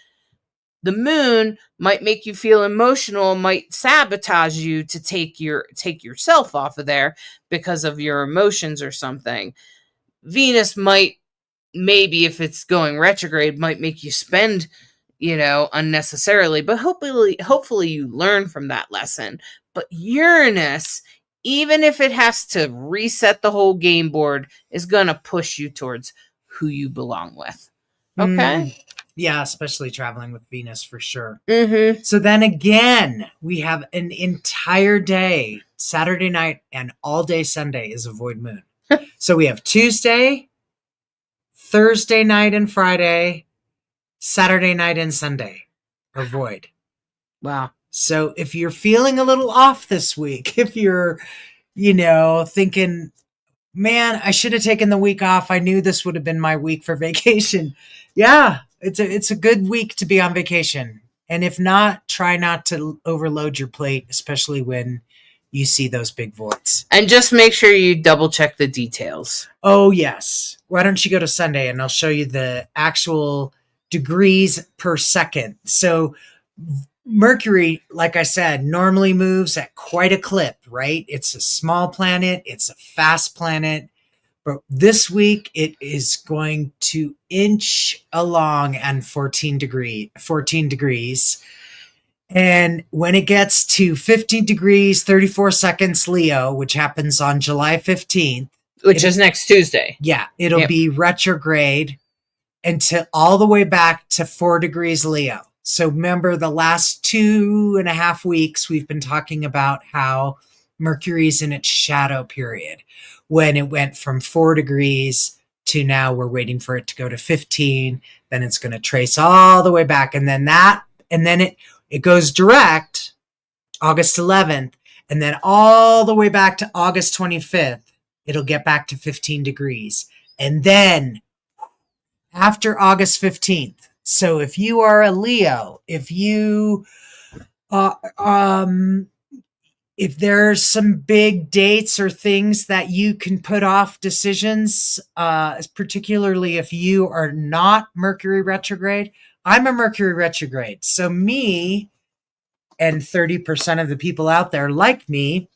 The moon might make you feel emotional, might sabotage you to take yourself off of there because of your emotions or something. Venus might, maybe if it's going retrograde, might make you spend, unnecessarily, but hopefully you learn from that lesson. But Uranus, even if it has to reset the whole game board, is going to push you towards who you belong with. Okay? Yeah, especially traveling with Venus for sure. Mm-hmm. So then again, we have an entire day, Saturday night, and all day Sunday is a void moon. So we have Tuesday, Thursday night and Friday, Saturday night and Sunday are void. Wow. So if you're feeling a little off this week, if you're, thinking, man, I should have taken the week off. I knew this would have been my week for vacation. Yeah, it's a good week to be on vacation. And if not, try not to overload your plate, especially when you see those big voids. And just make sure you double check the details. Oh, yes. Why don't you go to Sunday and I'll show you the actual degrees per second. So Mercury, like I said, normally moves at quite a clip, right? It's a small planet. It's a fast planet. But this week it is going to inch along and 14 degrees. And when it gets to 15 degrees, 34 seconds Leo, which happens on July 15th. Which is next Tuesday. Yeah, it'll be retrograde until all the way back to 4 degrees Leo. So remember the last 2.5 weeks, we've been talking about how Mercury's in its shadow period when it went from 4 degrees to now we're waiting for it to go to 15. Then it's going to trace all the way back. And then it goes direct August 11th. And then all the way back to August 25th, it'll get back to 15 degrees. And then after August 15th, so if you are a Leo, if you, if there's some big dates or things that you can put off decisions, particularly if you are not Mercury retrograde. I'm a Mercury retrograde. So me and 30% of the people out there like me,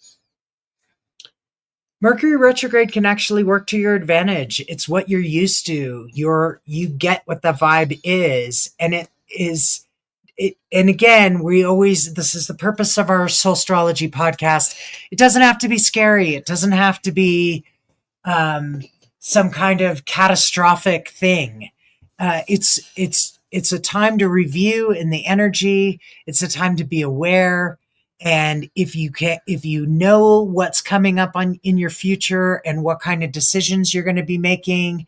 Mercury retrograde can actually work to your advantage. It's what you're used to. You get what the vibe is. And and again, this is the purpose of our Soul Astrology podcast. It doesn't have to be scary. It doesn't have to be some kind of catastrophic thing. It's a time to review in the energy. It's a time to be aware. And if you know what's coming up in your future and what kind of decisions you're going to be making,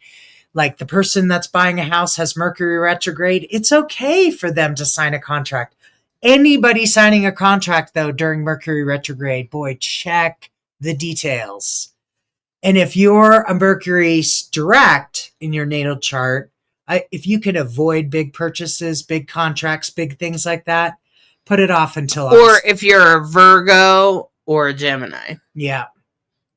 like the person that's buying a house has Mercury retrograde, it's okay for them to sign a contract. Anybody signing a contract, though, during Mercury retrograde, boy, check the details. And if you're a Mercury direct in your natal chart, if you can avoid big purchases, big contracts, big things like that, put it off until Or if you're a Virgo or a Gemini. Yeah.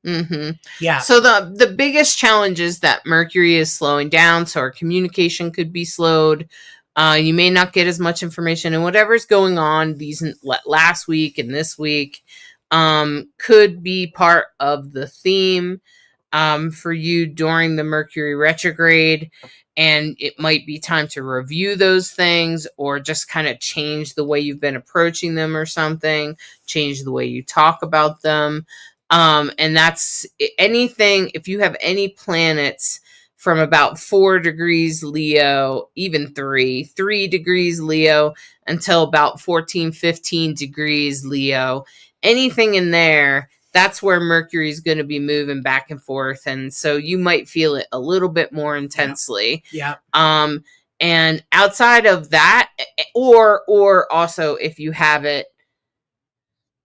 Mm-hmm. Yeah. So the biggest challenge is that Mercury is slowing down, so our communication could be slowed. You may not get as much information, and whatever's going on these last week and this week could be part of the theme for you during the Mercury retrograde. And it might be time to review those things or just kind of change the way you've been approaching them or something, change the way you talk about them. And that's anything, if you have any planets from about 4 degrees Leo, even 3 degrees Leo until about 14, 15 degrees Leo, anything in there, that's where Mercury is going to be moving back and forth. And so you might feel it a little bit more intensely. Yeah. And outside of that, or also if you have it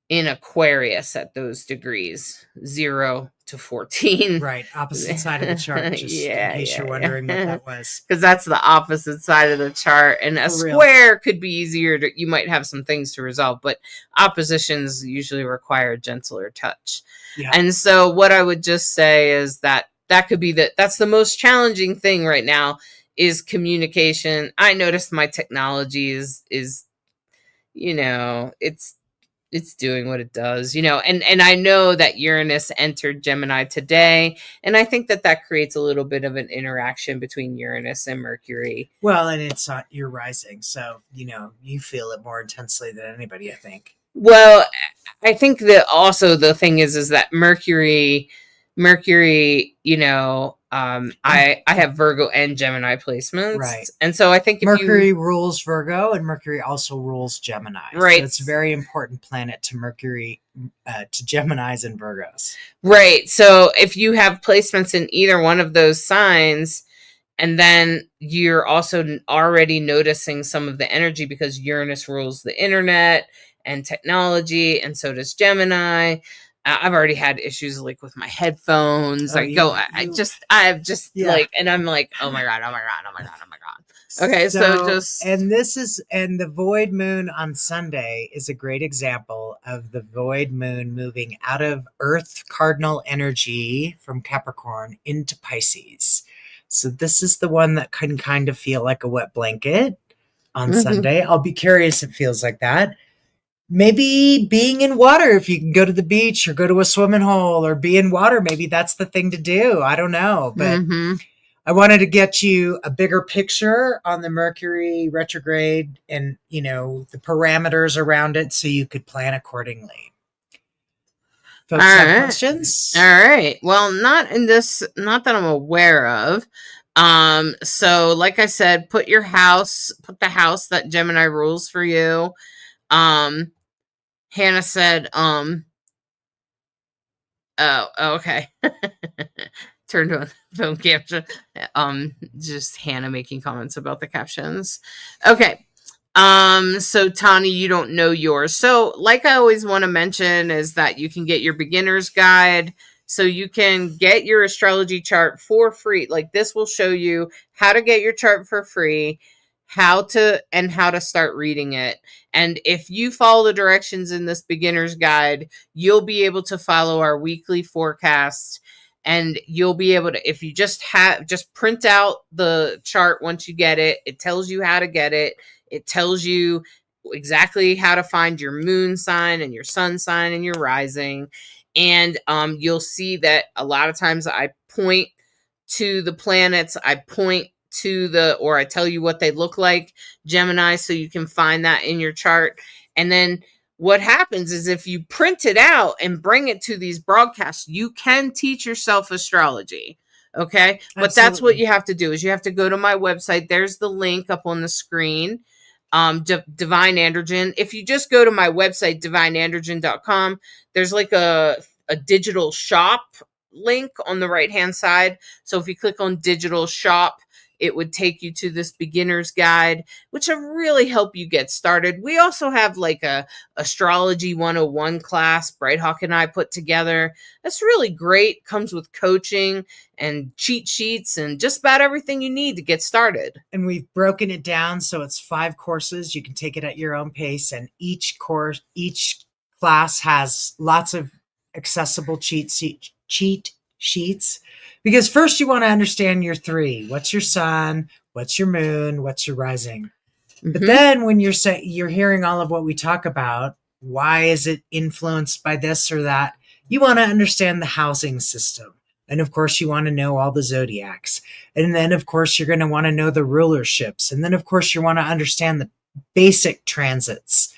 in Aquarius at those degrees, 0 to 14. Right. Opposite side of the chart, just in case you're wondering what that was. Because that's the opposite side of the chart. And a square could be easier to, you might have some things to resolve, but oppositions usually require a gentler touch. Yeah. And so what I would just say is that could be that's the most challenging thing right now is communication. I noticed my technology is, you know, it's doing what it does, you know, and I know that Uranus entered Gemini today. And I think that creates a little bit of an interaction between Uranus and Mercury. Well, and it's not your rising. So, you know, you feel it more intensely than anybody, I think. Well, I think that also the thing is that Mercury, you know, I have Virgo and Gemini placements. Right. And so I think Mercury rules Virgo and Mercury also rules Gemini. Right. So it's a very important planet to Mercury, to Geminis and Virgos. Right. So if you have placements in either one of those signs, and then you're also already noticing some of the energy because Uranus rules the internet and technology, and so does Gemini. I've already had issues like with my headphones. Like I've just like, and I'm like, oh my God. Okay. And the void moon on Sunday is a great example of the void moon moving out of Earth cardinal energy from Capricorn into Pisces. So this is the one that can kind of feel like a wet blanket on Sunday. I'll be curious if it feels like that. Maybe being in water, if you can go to the beach or go to a swimming hole or be in water, maybe that's the thing to do. I don't know. But I wanted to get you a bigger picture on the Mercury retrograde and, you know, the parameters around it so you could plan accordingly. Folks have questions? All right. Well, not that I'm aware of. So like I said, put the house that Gemini rules for you. Hannah said, oh, okay. Turned on film caption. Just Hannah making comments about the captions. Okay. So Tani, you don't know yours. So like I always want to mention is that you can get your beginner's guide. So you can get your astrology chart for free. Like this will show you how to get your chart for free, how to start reading it. And if you follow the directions in this beginner's guide, you'll be able to follow our weekly forecast, and you'll be able to, if you just print out the chart once you get it, it tells you how to get it. It tells you exactly how to find your moon sign and your sun sign and your rising. And you'll see that a lot of times I point to the planets, I tell you what they look like, Gemini, so you can find that in your chart. And then what happens is if you print it out and bring it to these broadcasts, you can teach yourself astrology. Okay. Absolutely. But that's what you have to do is you have to go to my website. There's the link up on the screen. Divine Androgen. If you just go to my website, divineandrogen.com, there's like a digital shop link on the right hand side. So if you click on digital shop, it would take you to this beginner's guide, which will really help you get started. We also have like a astrology 101 class Brighthawk and I put together. That's really great. Comes with coaching and cheat sheets and just about everything you need to get started. And we've broken it down so it's 5 courses. You can take it at your own pace, and each class has lots of accessible cheat sheets. Because first you want to understand your 3. What's your sun? What's your moon? What's your rising? But then when you're hearing all of what we talk about, why is it influenced by this or that? You want to understand the housing system. And of course, you want to know all the zodiacs. And then, of course, you're going to want to know the rulerships. And then, of course, you want to understand the basic transits.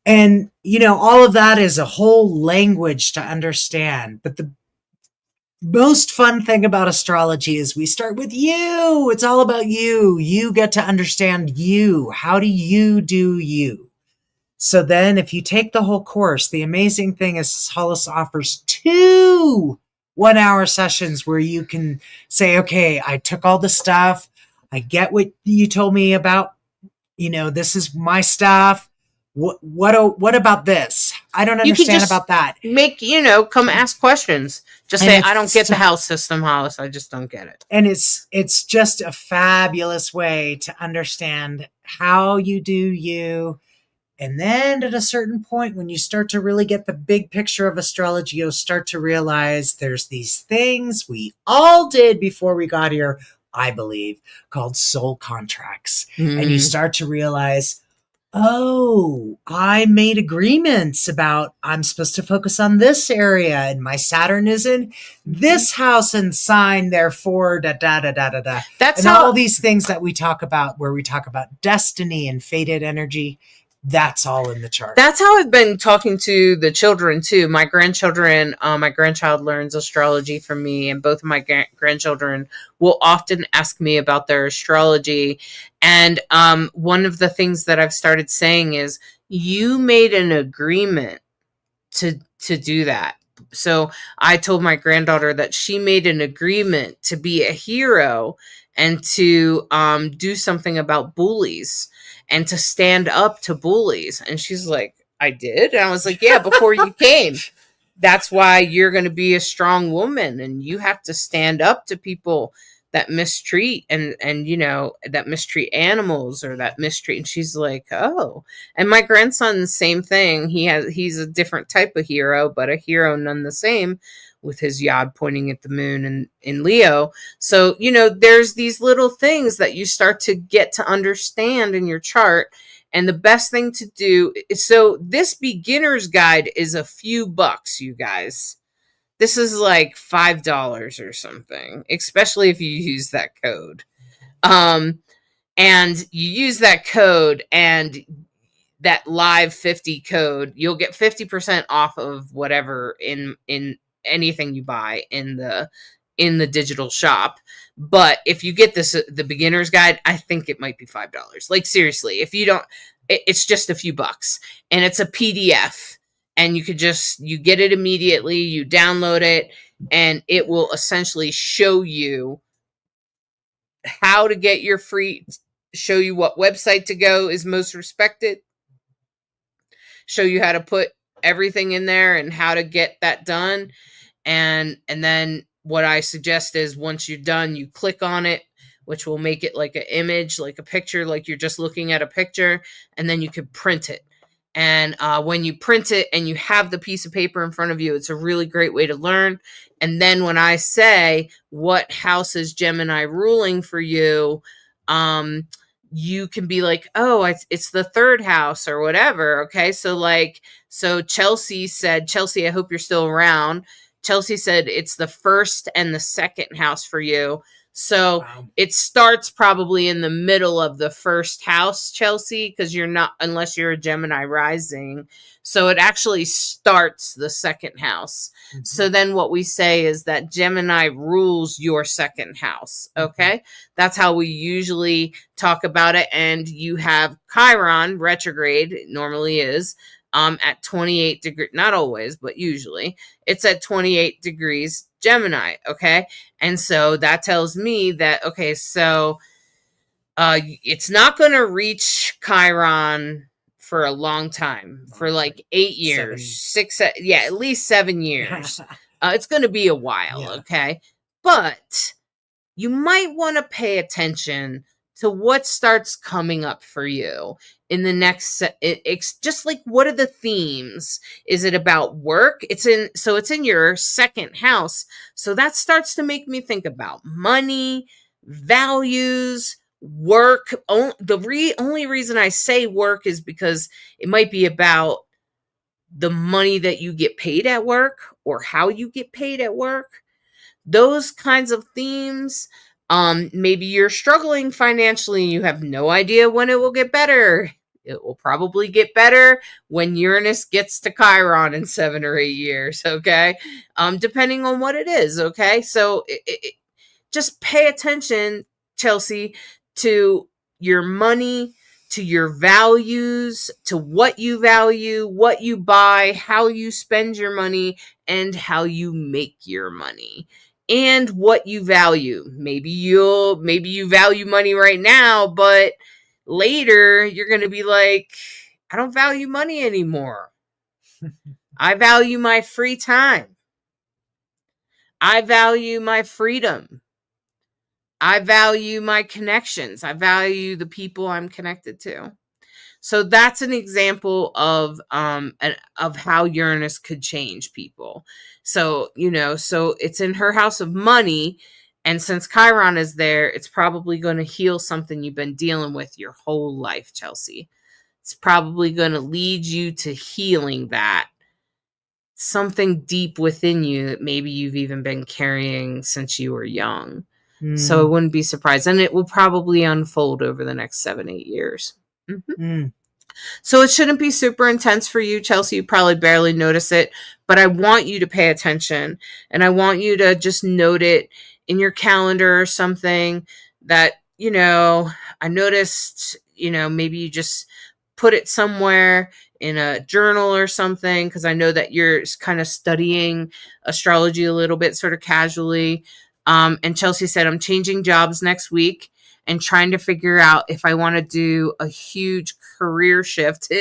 And, you know, all of that is a whole language to understand. But the most fun thing about astrology is we start with you. It's all about you. You get to understand you. How do you do you? So then if you take the whole course, the amazing thing is Hollis offers 2 one-hour sessions where you can say, okay, I took all the stuff. I get what you told me about. You know, this is my stuff. what about this? I don't You could understand just about that. come ask questions. Just And say, I don't get the house system, Hollis. I just don't get it. And it's just a fabulous way to understand how you do you. And then at a certain point, when you start to really get the big picture of astrology, you'll start to realize there's these things we all did before we got here, I believe, called soul contracts. And you start to realize, oh, I made agreements about I'm supposed to focus on this area and my Saturn is in this house and sign, therefore, da da da da da da. That's and how all these things that we talk about, where we talk about destiny and fated energy. That's all in the chart. That's how I've been talking to the children too. My grandchildren, my grandchild learns astrology from me, and both of my grandchildren will often ask me about their astrology. And one of the things that I've started saying is, you made an agreement to do that. So I told my granddaughter that she made an agreement to be a hero and to do something about bullies and to stand up to bullies. And she's like, I did? And I was like, yeah, before you came. That's why you're going to be a strong woman, and you have to stand up to people that mistreat and that mistreat animals or that mistreat. And she's like, oh. And my grandson, the same thing. He's a different type of hero, but a hero none the same, with his yod pointing at the moon and in Leo. So, there's these little things that you start to get to understand in your chart. And the best thing to do is, so this beginner's guide is a few bucks, you guys. This is like $5 or something, especially if you use that code. And you use that code and that live 50 code, you'll get 50% off of whatever in anything you buy in the digital shop. But if you get the beginner's guide, I think it might be $5. Like, seriously, if you don't, it's just a few bucks, and it's a PDF, and you get it immediately, you download it, and it will essentially show you how to get your free, show you what website to go is most respected, show you how to put everything in there and how to get that done. And then what I suggest is, once you're done, you click on it, which will make it like an image, like a picture, like you're just looking at a picture, and then you could print it. And when you print it and you have the piece of paper in front of you, it's a really great way to learn. And then when I say, what house is Gemini ruling for you, you can be like, oh, it's the third house or whatever. Okay. So Chelsea said, Chelsea, I hope you're still around. Chelsea said it's the first and the second house for you. So wow. It starts probably in the middle of the first house, Chelsea, because you're not, unless you're a Gemini rising. So it actually starts the second house. Mm-hmm. So then what we say is that Gemini rules your second house. Okay. Mm-hmm. That's how we usually talk about it. And you have Chiron retrograde, it normally is, at 28 degrees, not always, but usually it's at 28 degrees Gemini. Okay. And so that tells me that, okay, so it's not going to reach Chiron for a long time, for like 8 years, at least 7 years. It's going to be a while. Yeah. Okay. But you might want to pay attention to what starts coming up for you in the next, it's just like, what are the themes? Is it about work? It's in your second house. So that starts to make me think about money, values, work. The only reason I say work is because it might be about the money that you get paid at work or how you get paid at work. Those kinds of themes. Maybe you're struggling financially and you have no idea when it will get better. It will probably get better when Uranus gets to Chiron in 7 or 8 years. Okay. Depending on what it is. Okay. So just pay attention, Chelsea, to your money, to your values, to what you value, what you buy, how you spend your money, and how you make your money. And what you value. Maybe you value money right now, but later you're going to be like, I don't value money anymore. I value my free time. I value my freedom. I value my connections. I value the people I'm connected to. So that's an example of how Uranus could change people. So, so it's in her house of money, and since Chiron is there, it's probably going to heal something you've been dealing with your whole life, Chelsea. It's probably going to lead you to healing that. Something deep within you that maybe you've even been carrying since you were young. So I wouldn't be surprised. And it will probably unfold over the next 7-8 years. So it shouldn't be super intense for you, Chelsea. You probably barely notice it, but I want you to pay attention, and I want you to just note it in your calendar or something that, I noticed, maybe you just put it somewhere in a journal or something, because I know that you're kind of studying astrology a little bit, sort of casually. And Chelsea said, I'm changing jobs next week and trying to figure out if I want to do a huge career shift.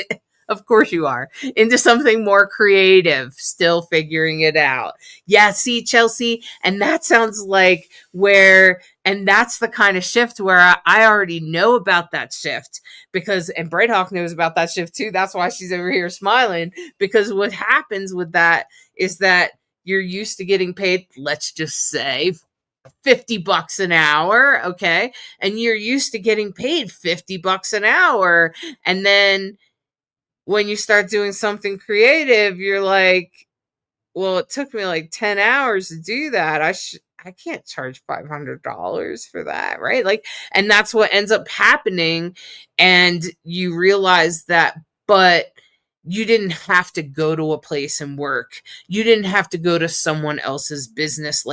Of course you are. Into something more creative, still figuring it out. Yeah, see, Chelsea, and that sounds like and that's the kind of shift where I already know about that shift, and Bright Hawk knows about that shift too. That's why she's over here smiling, because what happens with that is that you're used to getting paid, let's just say, $50 an hour, okay? And you're used to getting paid $50 an hour. And then when you start doing something creative, you're like, well, it took me like 10 hours to do that. I can't charge $500 for that, right? And that's what ends up happening. And you realize that, but you didn't have to go to a place and work. You didn't have to go to someone else's business.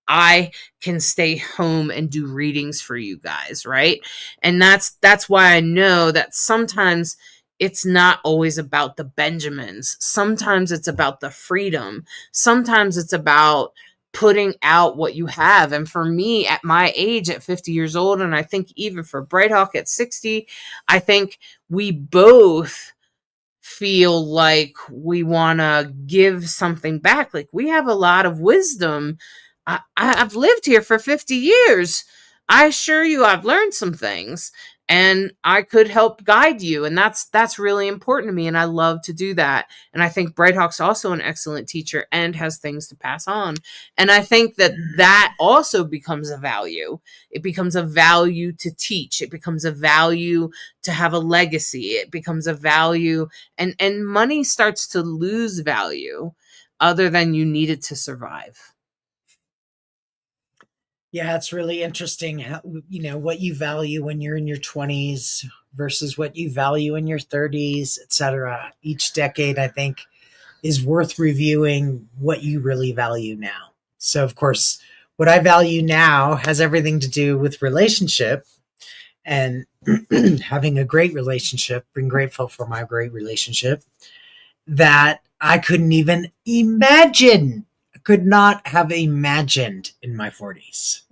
I can stay home and do readings for you guys, right? And that's why I know that sometimes it's not always about the Benjamins. Sometimes it's about the freedom. Sometimes it's about putting out what you have. And for me, at my age, at 50 years old, and I think even for Bright Hawk at 60, I think we both feel like we want to give something back. We have a lot of wisdom. I've lived here for 50 years. I assure you I've learned some things, and I could help guide you. And that's really important to me. And I love to do that. And I think Bright Hawk's also an excellent teacher and has things to pass on. And I think that also becomes a value. It becomes a value to teach. It becomes a value to have a legacy. It becomes a value, and money starts to lose value other than you need it to survive. Yeah, it's really interesting how, what you value when you're in your 20s versus what you value in your 30s, etc. Each decade, I think, is worth reviewing what you really value now. So, of course, what I value now has everything to do with relationship and having a great relationship, being grateful for my great relationship that I couldn't even imagine. Could not have imagined in my 40s.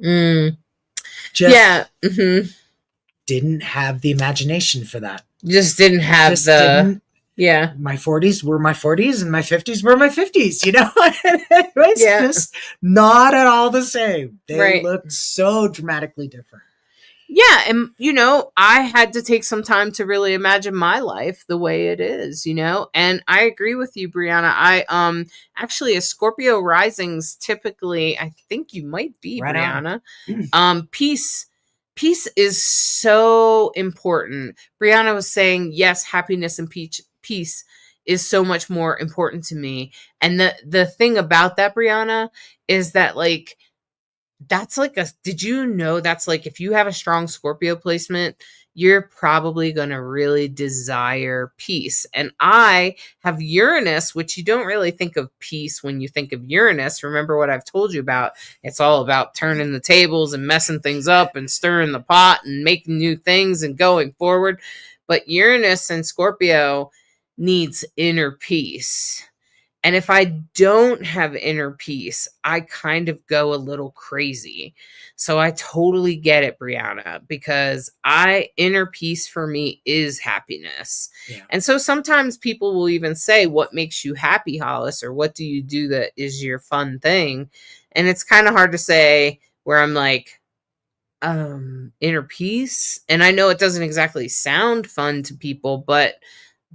Didn't have the imagination for that. Just didn't have my 40s were my 40s and my 50s were my 50s, It was just not at all the same. They looked so dramatically different. Yeah, and I had to take some time to really imagine my life the way it is, and I agree with you, Brianna. I actually, as Scorpio risings, typically, I think you might be, right, Brianna. Peace is so important. Brianna was saying, yes, happiness and peace is so much more important to me. And the thing about that, Brianna, is that that's did you know that's if you have a strong Scorpio placement, you're probably going to really desire peace. And I have Uranus, which you don't really think of peace when you think of Uranus. Remember what I've told you about. It's all about turning the tables and messing things up and stirring the pot and making new things and going forward. But Uranus and Scorpio needs inner peace. And if I don't have inner peace, I kind of go a little crazy. So I totally get it, Brianna, because inner peace for me is happiness. Yeah. And so sometimes people will even say, what makes you happy, Hollis? Or what do you do that is your fun thing? And it's kind of hard to say, where I'm like, inner peace. And I know it doesn't exactly sound fun to people, but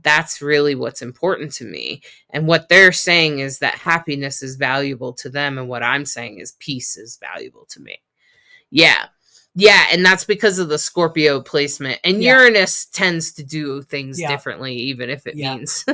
that's really what's important to me. And what they're saying is that happiness is valuable to them. And what I'm saying is peace is valuable to me. Yeah. Yeah. And that's because of the Scorpio placement. And Uranus tends to do things differently, even if it means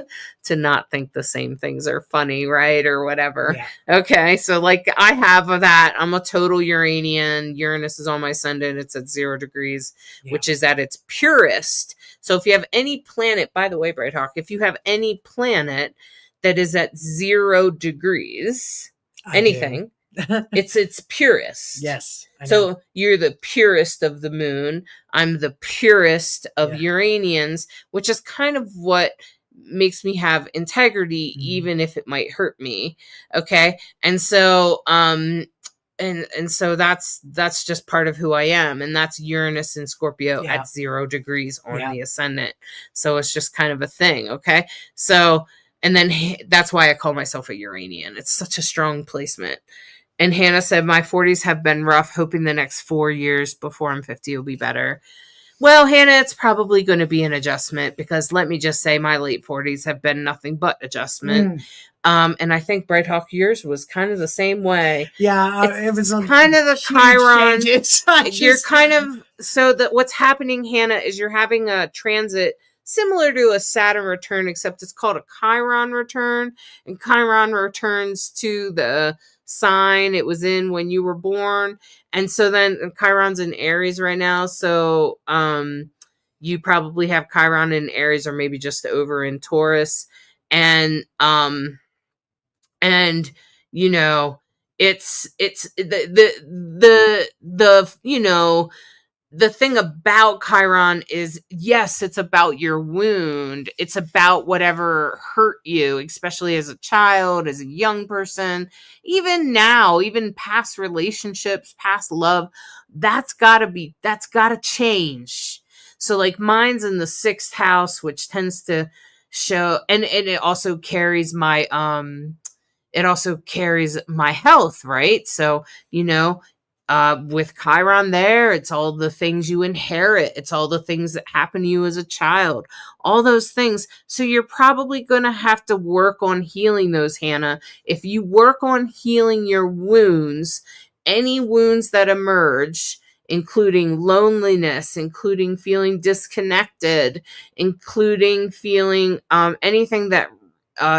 to not think the same things are funny, right? Or whatever. Yeah. Okay. So like I have that. I'm a total Uranian. Uranus is on my ascendant. It's at 0 degrees, which is at its purest. So if you have any planet, by the way, Bright Hawk, if you have any planet that is at 0 degrees, anything, it's its purest. Yes. So you're the purest of the moon. I'm the purest of Uranians, which is kind of what makes me have integrity, even if it might hurt me. Okay. And so, and so that's just part of who I am. And that's Uranus and Scorpio at 0 degrees on the ascendant. So it's just kind of a thing. Okay. So, and then that's why I call myself a Uranian. It's such a strong placement. And Hannah said, my 40s have been rough, hoping the next 4 years before I'm 50 will be better. Well, Hannah, it's probably going to be an adjustment, because let me just say my late 40s have been nothing but adjustment. And I think Bright Hawk, yours was kind of the same way. Yeah, it was kind of the Chiron. You're kind of, so that what's happening, Hannah, is you're having a transit similar to a Saturn return, except it's called a Chiron return. And Chiron returns to the sign it was in when you were born. And so then Chiron's in Aries right now. So you probably have Chiron in Aries, or maybe just over in Taurus. And you know, it's the you know, the thing about Chiron is, yes, it's about your wound. It's about whatever hurt you, especially as a child, as a young person, even now, even past relationships, past love. That's gotta change. So like mine's in the 6th house, which tends to show, and it also carries my, health, right? So, you know, with Chiron there, it's all the things you inherit. It's all the things that happen to you as a child, all those things. So you're probably going to have to work on healing those, Hannah. If you work on healing your wounds, any wounds that emerge, including loneliness, including feeling disconnected, including feeling anything that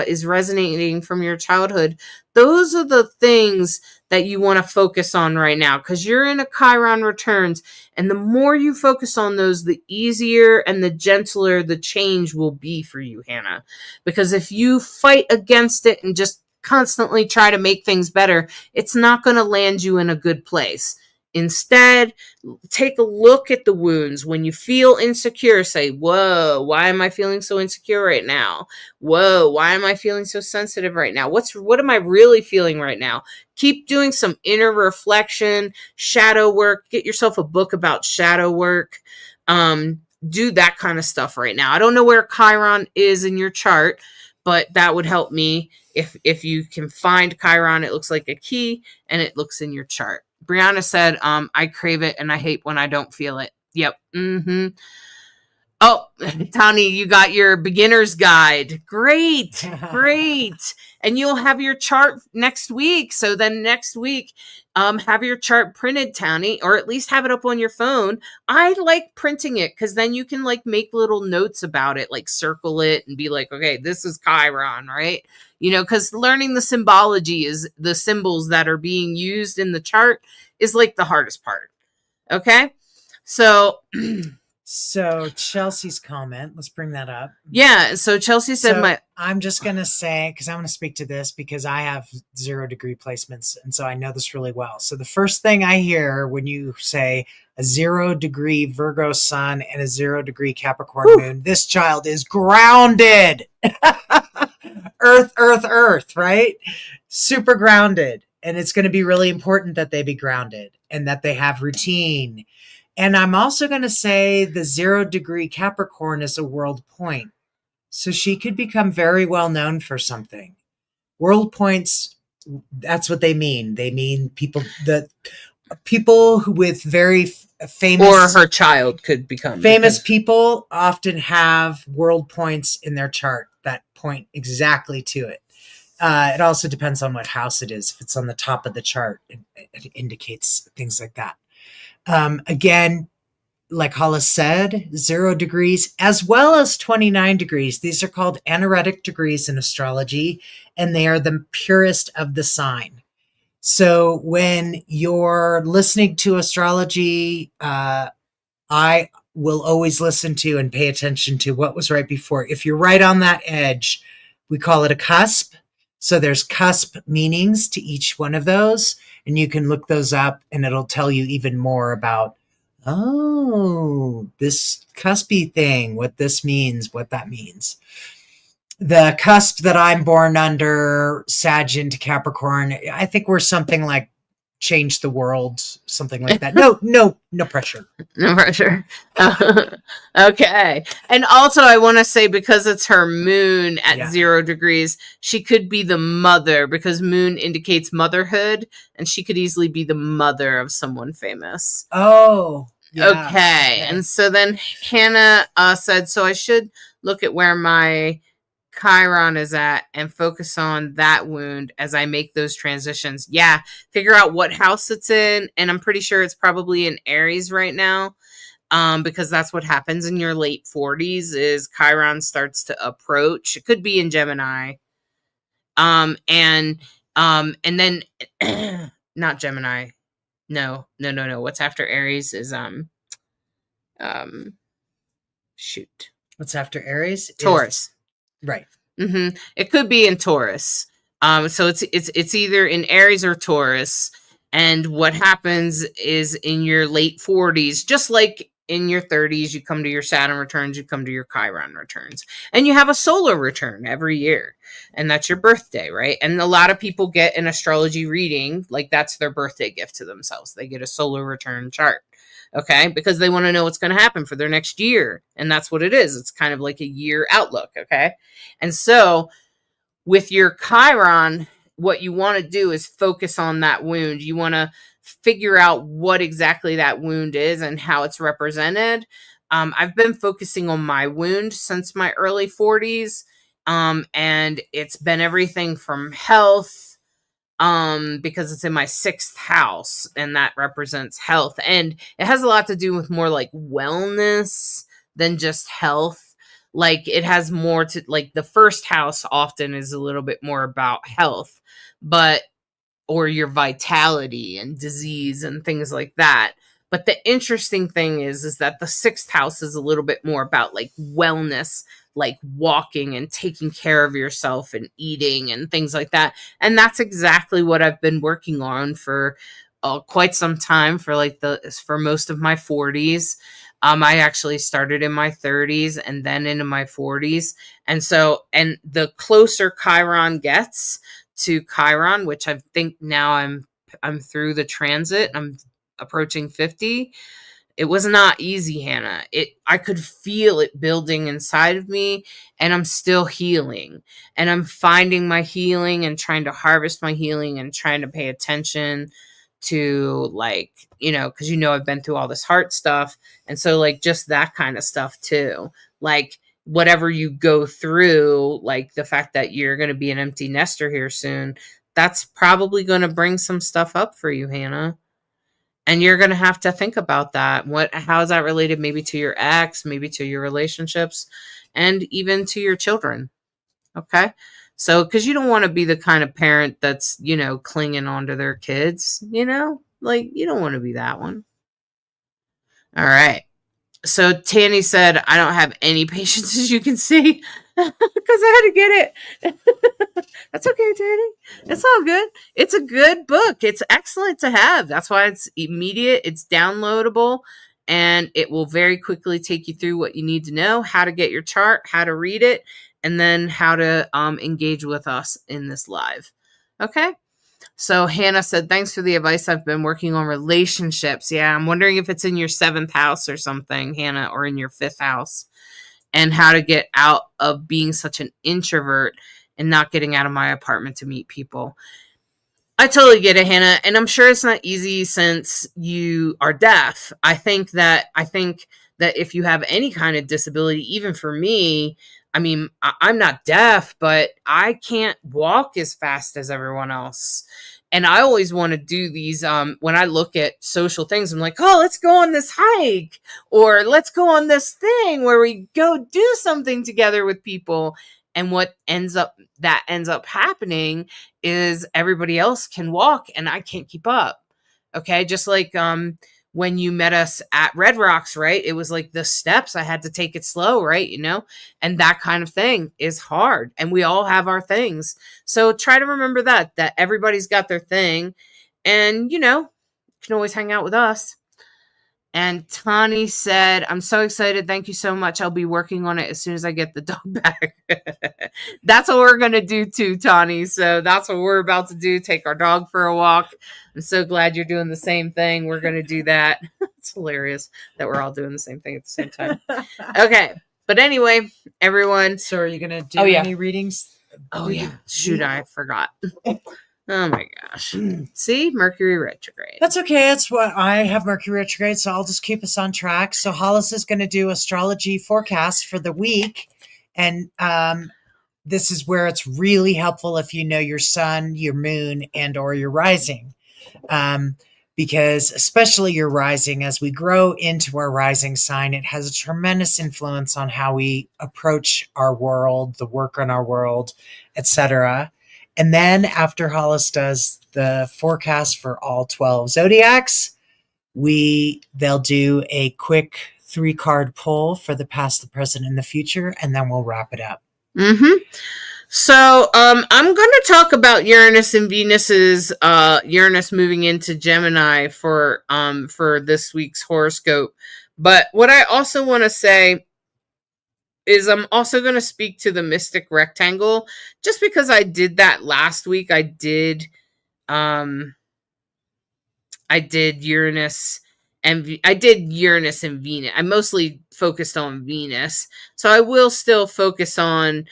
is resonating from your childhood, those are the things that you want to focus on right now, because you're in a Chiron returns. And the more you focus on those, the easier and the gentler the change will be for you, Hannah. Because if you fight against it and just constantly try to make things better, it's not going to land you in a good place. Instead, take a look at the wounds. When you feel insecure, say, whoa, why am I feeling so insecure right now? Whoa, why am I feeling so sensitive right now? What am I really feeling right now? Keep doing some inner reflection, shadow work. Get yourself a book about shadow work. Do that kind of stuff right now. I don't know where Chiron is in your chart, but that would help me. If you can find Chiron, it looks like a key, and it looks in your chart. Brianna said, I crave it and I hate when I don't feel it. Yep. Oh, Tony, you got your beginner's guide. Great. Great. And you'll have your chart next week. So then next week, have your chart printed, Tony, or at least have it up on your phone. I like printing it because then you can like make little notes about it, like circle it and be like, okay, this is Chiron, right? You know, because learning the symbology is the symbols that are being used in the chart is like the hardest part. Okay. So Chelsea's comment, let's bring that up. Yeah. So Chelsea said, I'm just going to say, because I'm going to speak to this because I have 0 degree placements. And so I know this really well. So the first thing I hear when you say a 0 degree Virgo sun and a 0 degree Capricorn moon, this child is grounded. earth, right? Super grounded. And it's going to be really important that they be grounded and that they have routine. And I'm also going to say the 0-degree Capricorn is a world point. So she could become very well known for something. World points, that's what they mean. They mean people with very famous, or her child could become famous people often have world points in their chart that point exactly to it. It also depends on what house it is. If it's on the top of the chart, it indicates things like that. Again, like Hollis said, 0 degrees as well as 29 degrees. These are called anaretic degrees in astrology, and they are the purest of the sign. So when you're listening to astrology, I will always listen to and pay attention to what was right before. If you're right on that edge, we call it a cusp. So there's cusp meanings to each one of those, and you can look those up and it'll tell you even more about, oh, this cuspy thing, what this means, what that means. The cusp that I'm born under, Sag into Capricorn, I think we're something like change the world, something like that. No pressure. No pressure. Okay. And also I want to say, because it's her moon at 0 degrees, she could be the mother, because moon indicates motherhood, and she could easily be the mother of someone famous. Oh, yeah. Okay. And so then Hannah said, so I should look at where my Chiron is at and focus on that wound as I make those transitions. Yeah, figure out what house it's in, and I'm pretty sure it's probably in Aries right now, because that's what happens in your late 40s is Chiron starts to approach. It could be in Gemini, and then not Gemini. No. What's after Aries is shoot. What's after Aries? Taurus. Right. Mm-hmm. It could be in Taurus. So it's either in Aries or Taurus. And what happens is in your late 40s, just like in your 30s, you come to your Saturn returns, you come to your Chiron returns, and you have a solar return every year. And that's your birthday, right? And a lot of people get an astrology reading, like that's their birthday gift to themselves. They get a solar return chart. Okay, because they want to know what's going to happen for their next year. And that's what it is. It's kind of like a year outlook. Okay. And so with your Chiron, what you want to do is focus on that wound. You want to figure out what exactly that wound is and how it's represented. I've been focusing on my wound since my early 40s. And it's been everything from health, because it's in my 6th house, and that represents health, and it has a lot to do with more like wellness than just health. Like it has more to, like, the 1st house often is a little bit more about health, or your vitality and disease and things like that. But the interesting thing is that the 6th house is a little bit more about like wellness, like walking and taking care of yourself and eating and things like that. And that's exactly what I've been working on for quite some time, for most of my 40s. I actually started in my 30s and then into my 40s. And the closer Chiron gets to Chiron, which I think now I'm through the transit, I'm approaching 50. It was not easy, Hannah. I could feel it building inside of me, and I'm still healing, and I'm finding my healing and trying to harvest my healing and trying to pay attention to, like, because I've been through all this heart stuff. And so like just that kind of stuff too, like whatever you go through, like the fact that you're going to be an empty nester here soon, that's probably going to bring some stuff up for you, Hannah. And you're going to have to think about that. How is that related maybe to your ex, maybe to your relationships, and even to your children? Okay. So, because you don't want to be the kind of parent that's, clinging on to their kids, like you don't want to be that one. All right. So Tanny said, I don't have any patience, as you can see, because I had to get it. That's okay, Tanny. It's all good. It's a good book. It's excellent to have. That's why it's immediate. It's downloadable, and it will very quickly take you through what you need to know, how to get your chart, how to read it. and then how to engage with us in this live. Okay. So Hannah said, thanks for the advice. I've been working on relationships. Yeah, I'm wondering if it's in your 7th house or something, Hannah, or in your 5th house, and how to get out of being such an introvert and not getting out of my apartment to meet people. I totally get it, Hannah, and I'm sure it's not easy since you are deaf. I think that if you have any kind of disability, even for me, I mean, I'm not deaf, but I can't walk as fast as everyone else. And I always want to do these, when I look at social things, I'm like, oh, let's go on this hike, or let's go on this thing where we go do something together with people. And what ends up happening is everybody else can walk and I can't keep up. Okay. Just like, when you met us at Red Rocks, right? It was like the steps, I had to take it slow, right? You know, and that kind of thing is hard, and we all have our things. So try to remember that everybody's got their thing, and you know, you can always hang out with us. And Tani said, I'm so excited. Thank you so much. I'll be working on it as soon as I get the dog back. That's what we're going to do too, Tani. So that's what we're about to do. Take our dog for a walk. I'm so glad you're doing the same thing. We're going to do that. It's hilarious that we're all doing the same thing at the same time. Okay. But anyway, everyone. So are you going to do any readings? Oh, yeah. Shoot, I forgot. Oh my gosh. See, Mercury retrograde. That's okay. That's what I have, Mercury retrograde, so I'll just keep us on track. So Hollis is going to do astrology forecast for the week. And this is where it's really helpful if you know your sun, your moon, and or your rising. Because especially your rising, as we grow into our rising sign, it has a tremendous influence on how we approach our world, the work on our world, etc. And then after Hollis does the forecast for all 12 zodiacs, they'll do a quick 3-card pull for the past, the present, and the future, and then we'll wrap it up. Mm-hmm. So I'm going to talk about Uranus and Venus's Uranus moving into Gemini for this week's horoscope. But what I also want to say is I'm also going to speak to the mystic rectangle, just because I did that last week. I did Uranus and Venus. I mostly focused on Venus, so I will still focus on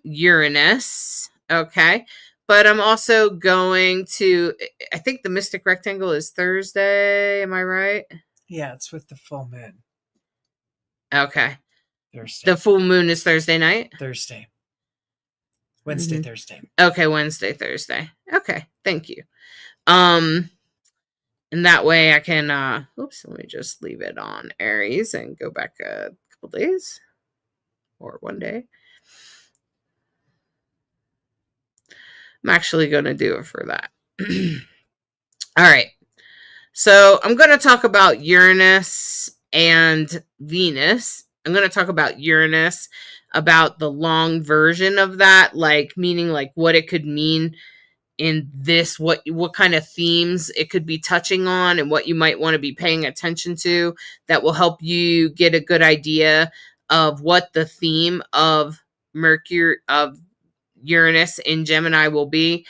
Uranus. Okay. But I'm also going to, I think the mystic rectangle is Thursday. Am I right? Yeah, it's with the full moon. Okay. Thursday. The full moon is Thursday night? Thursday. Wednesday, Thursday. Okay, Wednesday, Thursday. Okay, thank you. And that way I can, let me just leave it on Aries and go back a couple days or one day. I'm actually going to do it for that. All right. So I'm going to talk about Uranus and Venus. I'm going to talk about Uranus, about the long version of that, like meaning like what it could mean in this, what kind of themes it could be touching on, and what you might want to be paying attention to that will help you get a good idea of what the theme of Uranus in Gemini will be.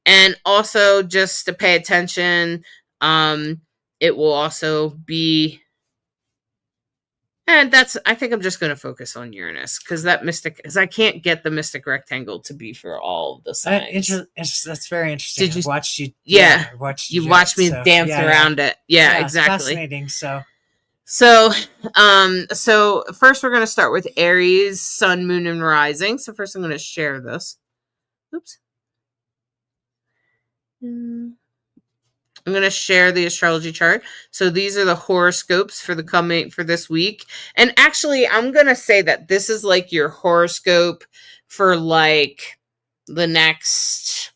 And also just to pay attention, it will also be, and I think I'm just going to focus on Uranus because I can't get the mystic rectangle to be for all the signs. That's very interesting. Did you watch you? Yeah, you watched me dance around it. Yeah, exactly. Fascinating. So first we're going to start with Aries, Sun, Moon, and Rising. So first I'm going to share this. Oops. I'm going to share the astrology chart. So these are the horoscopes for this week. And actually, I'm going to say that this is like your horoscope for like the next,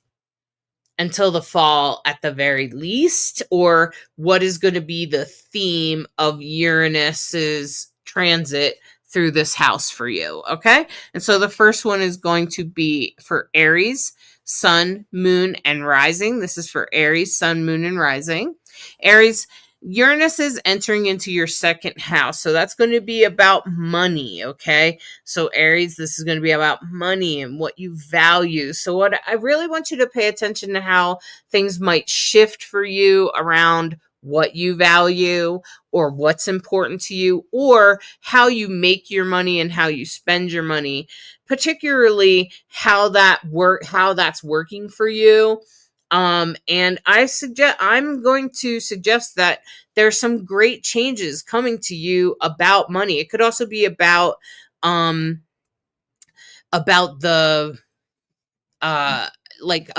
until the fall at the very least, or what is going to be the theme of Uranus's transit through this house for you. Okay. And so the first one is going to be for Aries, Sun, Moon, and Rising. This is for Aries, Sun, Moon, and Rising. Aries, Uranus is entering into your second house. So that's going to be about money. Okay. So Aries, this is going to be about money and what you value. So what I really want you to pay attention to how things might shift for you around what you value or what's important to you, or how you make your money and how you spend your money, particularly how that's working for you. And I'm going to suggest that there's some great changes coming to you about money. It could also be about the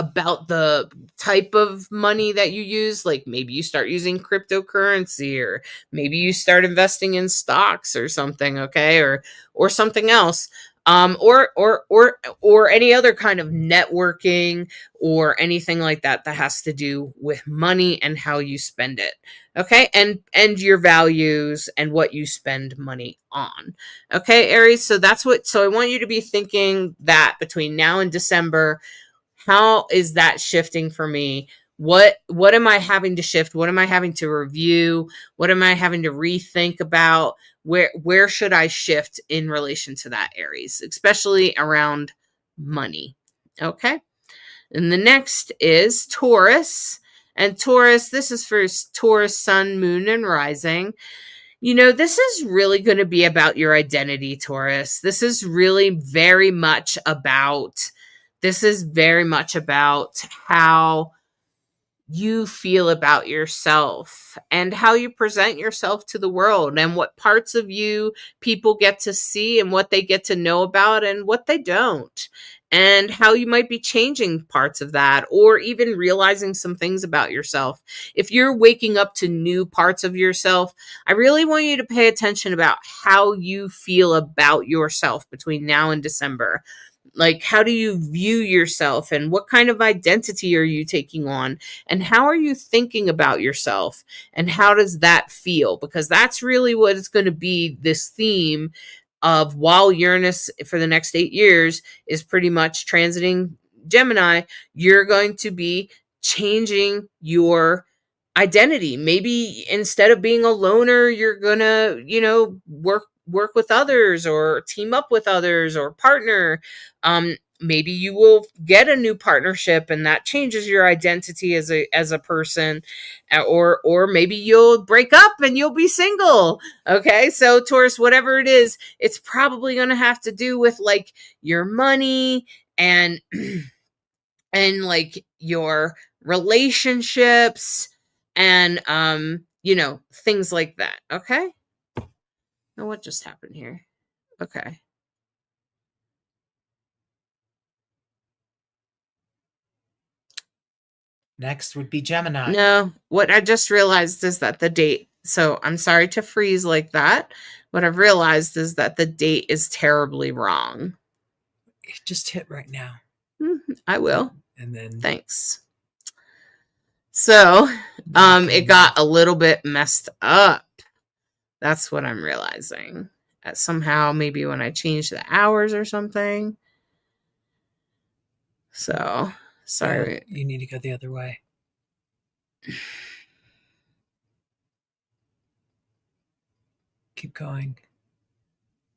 about the type of money that you use. Like maybe you start using cryptocurrency, or maybe you start investing in stocks or something, okay, or something else. Or any other kind of networking or anything like that has to do with money and how you spend it. Okay. And your values and what you spend money on. Okay, Aries. So I want you to be thinking that between now and December, how is that shifting for me? What am I having to shift? What am I having to review? What am I having to rethink about? Where should I shift in relation to that, Aries, especially around money? Okay. And the next is Taurus. And Taurus, this is for Taurus, sun, moon, and rising. This is really going to be about your identity, Taurus. This is very much about how you feel about yourself and how you present yourself to the world, and what parts of you people get to see and what they get to know about and what they don't, and how you might be changing parts of that, or even realizing some things about yourself. If you're waking up to new parts of yourself, I really want you to pay attention about how you feel about yourself between now and December. Like, how do you view yourself, and what kind of identity are you taking on, and how are you thinking about yourself, and how does that feel? Because that's really what it's going to be, this theme of, while Uranus for the next 8 years is pretty much transiting Gemini, you're going to be changing your identity. Maybe instead of being a loner, you're gonna, work with others, or team up with others, or partner. Maybe you will get a new partnership, and that changes your identity as a person, or maybe you'll break up and you'll be single. Okay, so Taurus, whatever it is, it's probably going to have to do with like your money and and like your relationships and things like that. Okay. Now what just happened here? Okay. Next would be Gemini. No, what I just realized is that the date, so I'm sorry to freeze like that. What I've realized is that the date is terribly wrong. Just hit right now. I will. And then thanks. So, it got a little bit messed up. That's what I'm realizing. Somehow, maybe when I changed the hours or something. So, sorry. You need to go the other way. Keep going.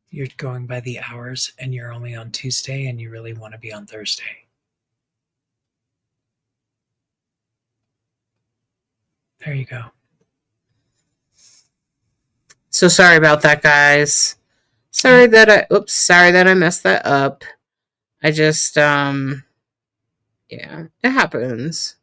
You're going by the hours, and you're only on Tuesday, and you really want to be on Thursday. There you go. So sorry about that, guys. Sorry that I messed that up. I just, yeah, it happens.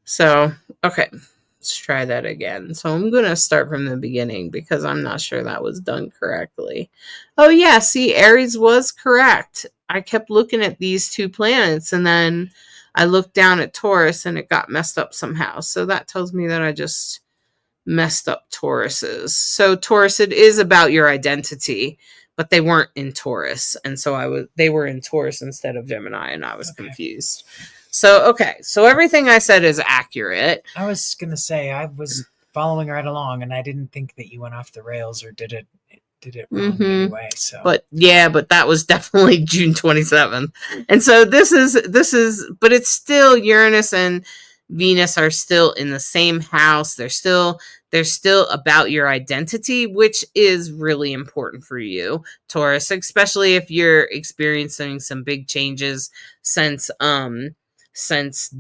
So, okay, let's try that again. So I'm going to start from the beginning because I'm not sure that was done correctly. Oh yeah, see, Aries was correct. I kept looking at these two planets, and then I looked down at Taurus and it got messed up somehow. So that tells me that I just messed up Tauruses. So Taurus, it is about your identity, but they weren't in Taurus. And so they were in Taurus instead of Gemini, and I was confused. So, okay. So everything I said is accurate. I was going to say, I was following right along, and I didn't think that you went off the rails or did it wrong anyway. So, but that was definitely June 27th. And so this is, but it's still Uranus and Venus are still in the same house. They're still They're still about your identity, which is really important for you, Taurus, especially if you're experiencing some big changes since since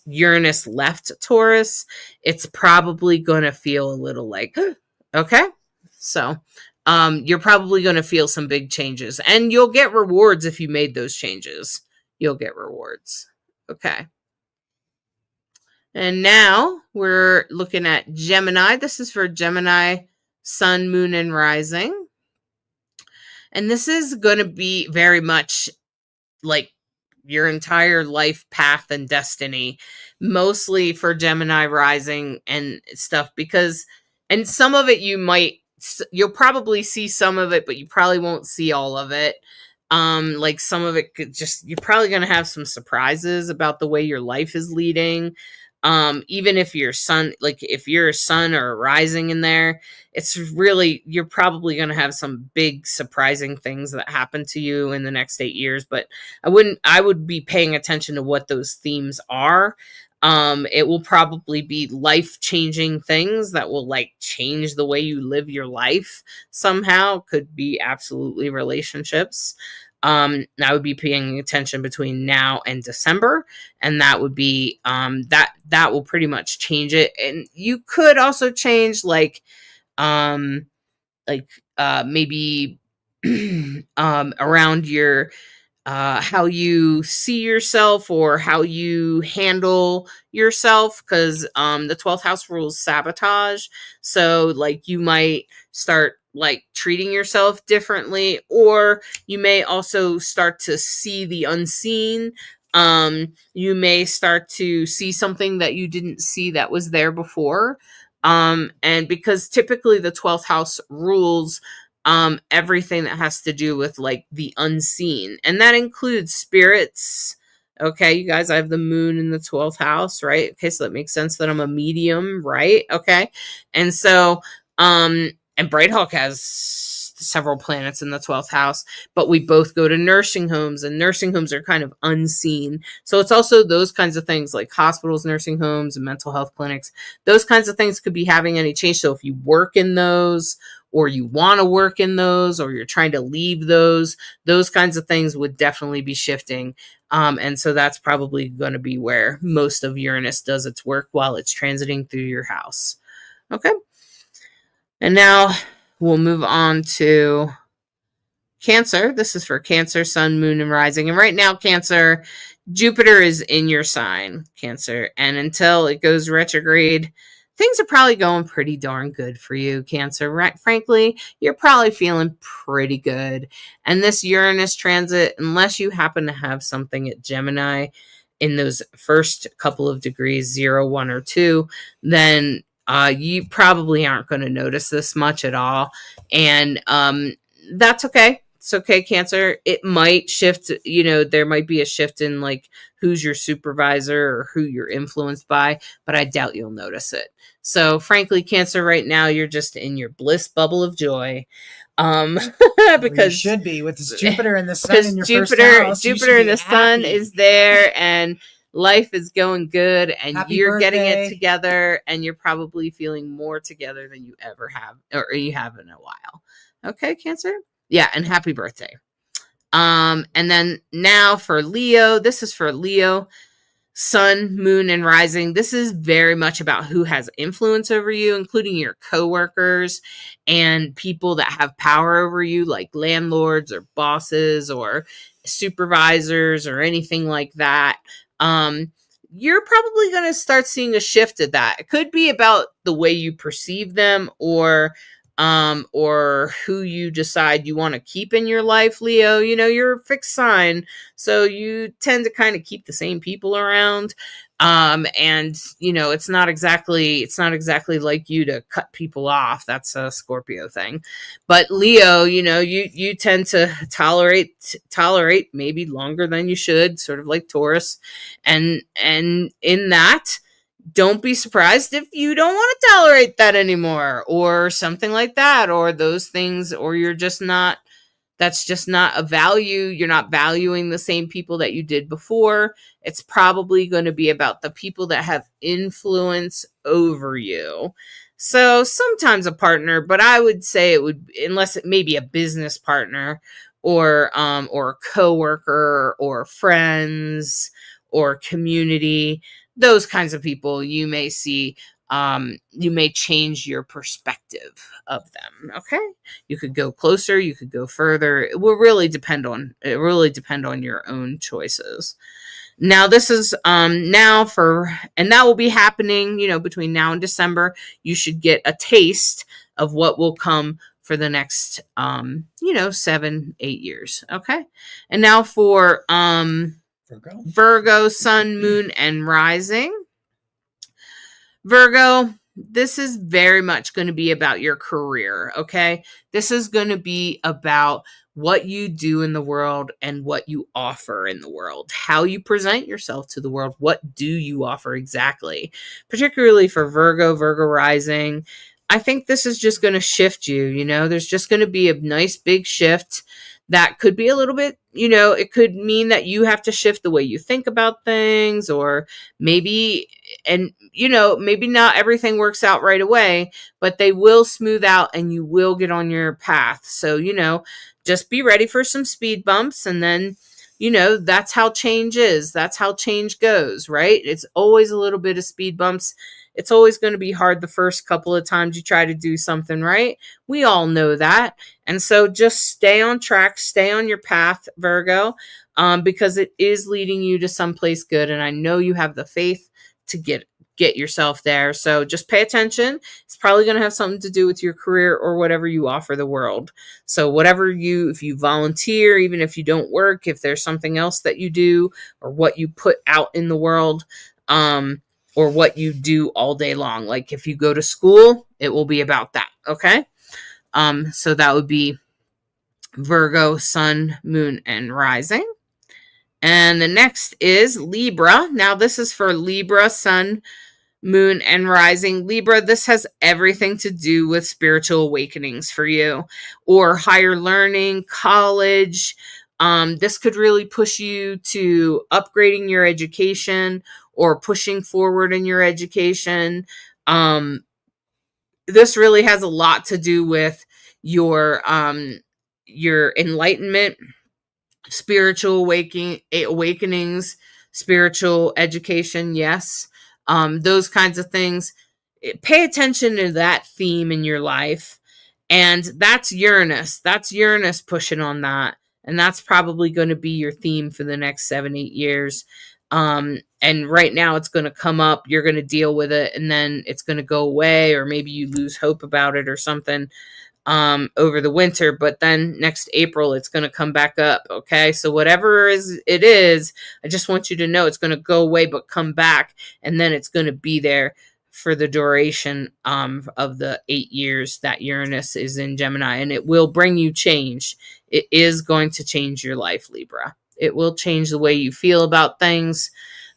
Uranus left Taurus. It's probably going to feel a little like, okay. So, you're probably going to feel some big changes, and you'll get rewards if you made those changes. You'll get rewards. Okay. And now we're looking at Gemini. This is for Gemini, Sun, Moon, and Rising. And this is going to be very much like your entire life path and destiny, mostly for Gemini rising and stuff, because, and some of it you'll probably see some of it, but you probably won't see all of it. Like some of it could just, you're probably going to have some surprises about the way your life is leading. Even if your sun, like if you're a sun or a rising in there, it's really, you're probably going to have some big surprising things that happen to you in the next 8 years, but I would be paying attention to what those themes are. It will probably be life-changing things that will like change the way you live your life somehow. Could be absolutely relationships. I would be paying attention between now and December, and that would be that will pretty much change it. And you could also change maybe around your how you see yourself or how you handle yourself, because the 12th house rules sabotage. So like you might start like treating yourself differently, or you may also start to see the unseen. You may start to see something that you didn't see that was there before. And because typically the 12th house rules everything that has to do with like the unseen, and that includes spirits. Okay, you guys, I have the moon in the 12th house, right? Okay, so that makes sense that I'm a medium, right? Okay. And so and Brighthawk has several planets in the 12th house, but we both go to nursing homes, and nursing homes are kind of unseen. So it's also those kinds of things like hospitals, nursing homes, and mental health clinics. Those kinds of things could be having any change. So if you work in those, or you want to work in those, or you're trying to leave those kinds of things would definitely be shifting. And so that's probably going to be where most of Uranus does its work while it's transiting through your house. Okay. And now we'll move on to Cancer. This is for Cancer, Sun, Moon, and Rising. And right now, Cancer, Jupiter is in your sign, Cancer. And until it goes retrograde, things are probably going pretty darn good for you, Cancer. Right? Frankly, you're probably feeling pretty good. And this Uranus transit, unless you happen to have something at Gemini in those first couple of degrees, 0, 1, or 2, then you probably aren't going to notice this much at all. And that's okay. It's okay, Cancer. It might shift, there might be a shift in like who's your supervisor or who you're influenced by, but I doubt you'll notice it. So frankly, Cancer, right now, you're just in your bliss bubble of joy. Because you should be with this Jupiter and the Sun in your first house. Jupiter and the Sun is there, and life is going good, and Happy you're birthday. getting it together, and you're probably feeling more together than you ever have, or you have in a while. Okay, Cancer? Yeah, and happy birthday. And then now for Leo, this is for Leo, Sun, Moon, and Rising. This is very much about who has influence over you, including your coworkers and people that have power over you, like landlords or bosses or supervisors or anything like that. You're probably going to start seeing a shift of that. It could be about the way you perceive them, or who you decide you want to keep in your life, Leo. You're a fixed sign, so you tend to kind of keep the same people around. And it's not exactly like you to cut people off. That's a Scorpio thing. But Leo, you tend to tolerate maybe longer than you should, sort of like Taurus. And in that, don't be surprised if you don't want to tolerate that anymore, or something like that, or those things, or you're just not That's just not a value. You're not valuing the same people that you did before. It's probably going to be about the people that have influence over you. So sometimes a partner, but I would say it would, unless it may be a business partner or a coworker or friends or community, those kinds of people you may see. You may change your perspective of them. Okay. You could go closer, you could go further. It really depend on your own choices. Now this is and that will be happening, between now and December. You should get a taste of what will come for the next 7-8 years. Okay. And now for Virgo, sun, moon, and rising. Virgo, this is very much going to be about your career, okay? This is going to be about what you do in the world and what you offer in the world, how you present yourself to the world. What do you offer exactly? Particularly for Virgo rising, I think this is just going to shift you, there's just going to be a nice big shift that could be a little bit, it could mean that you have to shift the way you think about things, or maybe not everything works out right away, but they will smooth out and you will get on your path. So, just be ready for some speed bumps, and then, that's how change is. That's how change goes, right? It's always a little bit of speed bumps. It's always going to be hard the first couple of times you try to do something right. We all know that. And so just stay on track, stay on your path, Virgo, because it is leading you to someplace good. And I know you have the faith to get yourself there. So just pay attention. It's probably going to have something to do with your career or whatever you offer the world. So if you volunteer, even if you don't work, if there's something else that you do, or what you put out in the world, or what you do all day long. Like if you go to school, it will be about that. Okay. So that would be Virgo, sun, moon, and rising. And the next is Libra. Now this is for Libra, sun, moon, and rising. Libra, this has everything to do with spiritual awakenings for you, or higher learning, college. This could really push you to upgrading your education or pushing forward in your education. This really has a lot to do with your enlightenment, spiritual awakenings, spiritual education. Yes. Those kinds of things. Pay attention to that theme in your life. And that's Uranus. That's Uranus pushing on that. And that's probably going to be your theme for the next 7-8 years. And right now it's going to come up, you're going to deal with it, and then it's going to go away, or maybe you lose hope about it or something, over the winter, but then next April, it's going to come back up. Okay. So whatever it is, I just want you to know it's going to go away, but come back. And then it's going to be there for the duration, of the 8 years that Uranus is in Gemini, and it will bring you change. It is going to change your life, Libra. It will change the way you feel about things.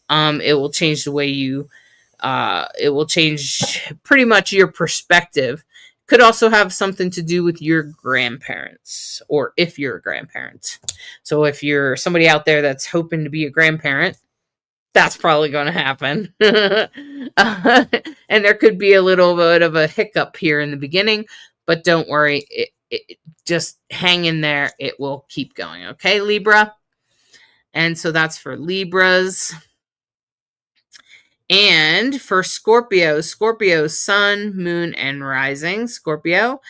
It will change the way it will change pretty much your perspective. Could also have something to do with your grandparents, or if you're a grandparent. So if you're somebody out there that's hoping to be a grandparent, that's probably going to happen. And there could be a little bit of a hiccup here in the beginning, but don't worry. It just hang in there. It will keep going. Okay, Libra. And so that's for Libras. And for Scorpio, sun, moon, and rising. Scorpio,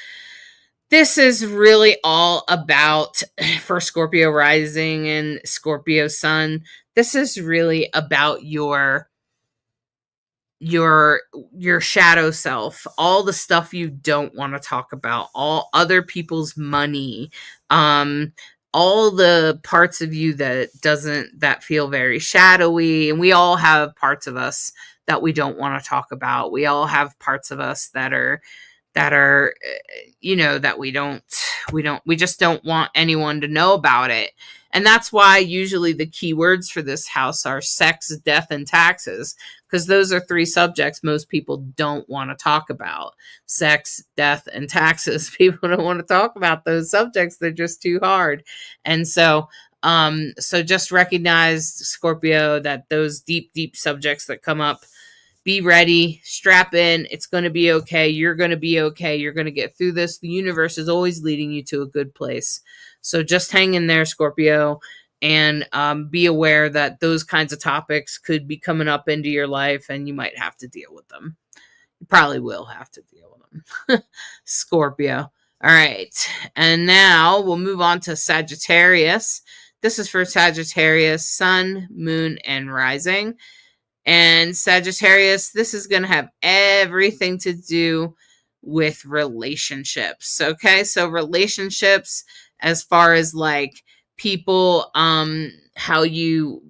this is really all about, for Scorpio rising and Scorpio sun, this is really about your shadow self, all the stuff you don't want to talk about, all other people's money, all the parts of you that feel very shadowy. And we all have parts of us that we don't want to talk about. We all have parts of us that are, that we just don't want anyone to know about it. And that's why usually the key words for this house are sex, death, and taxes, because those are 3 subjects most people don't want to talk about. Sex, death, and taxes. People don't want to talk about those subjects. They're just too hard. And so just recognize, Scorpio, that those deep, deep subjects that come up, be ready, strap in. It's going to be okay. You're going to be okay. You're going to get through this. The universe is always leading you to a good place. So just hang in there, Scorpio, and be aware that those kinds of topics could be coming up into your life, and you might have to deal with them. You probably will have to deal with them. Scorpio. All right. And now we'll move on to Sagittarius. This is for Sagittarius, Sun, Moon, and Rising. And Sagittarius, this is going to have everything to do with relationships. Okay, so relationships as far as like people, how you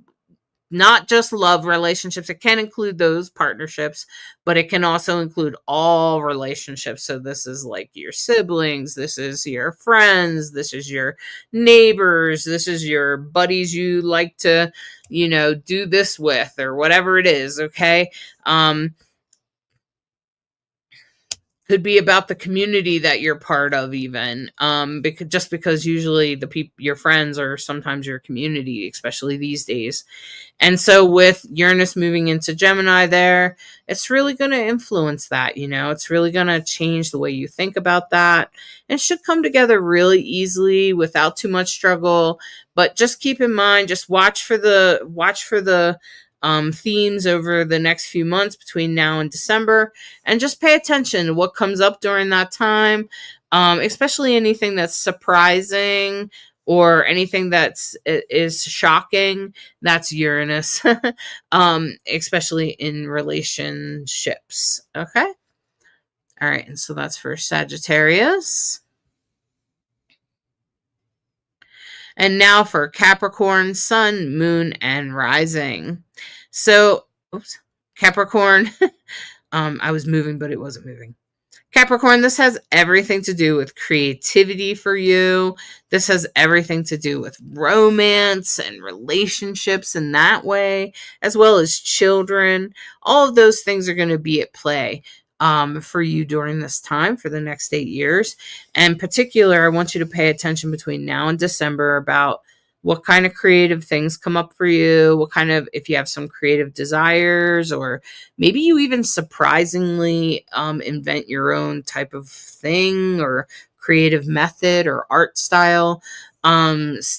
not just love relationships. It can include those partnerships, but it can also include all relationships. So this is like your siblings, this is your friends, this is your neighbors, this is your buddies you like to, do this with, or whatever it is. Okay. Could be about the community that you're part of, even because usually your friends are sometimes your community, especially these days. And so with Uranus moving into Gemini there, it's really going to influence that. It's really going to change the way you think about that, and it should come together really easily without too much struggle. But just keep in mind, just watch for the themes over the next few months between now and December, and just pay attention to what comes up during that time, especially anything that's surprising or anything is shocking. That's Uranus, especially in relationships. Okay. All right. And so that's for Sagittarius. And now for Capricorn, Sun, Moon, and Rising. So, Capricorn, I was moving, but it wasn't moving. Capricorn, this has everything to do with creativity for you. This has everything to do with romance and relationships in that way, as well as children. All of those things are going to be at play for you during this time for the next 8 years. And in particular, I want you to pay attention between now and December about what kind of creative things come up for you, if you have some creative desires, or maybe you even surprisingly invent your own type of thing or creative method or art style. It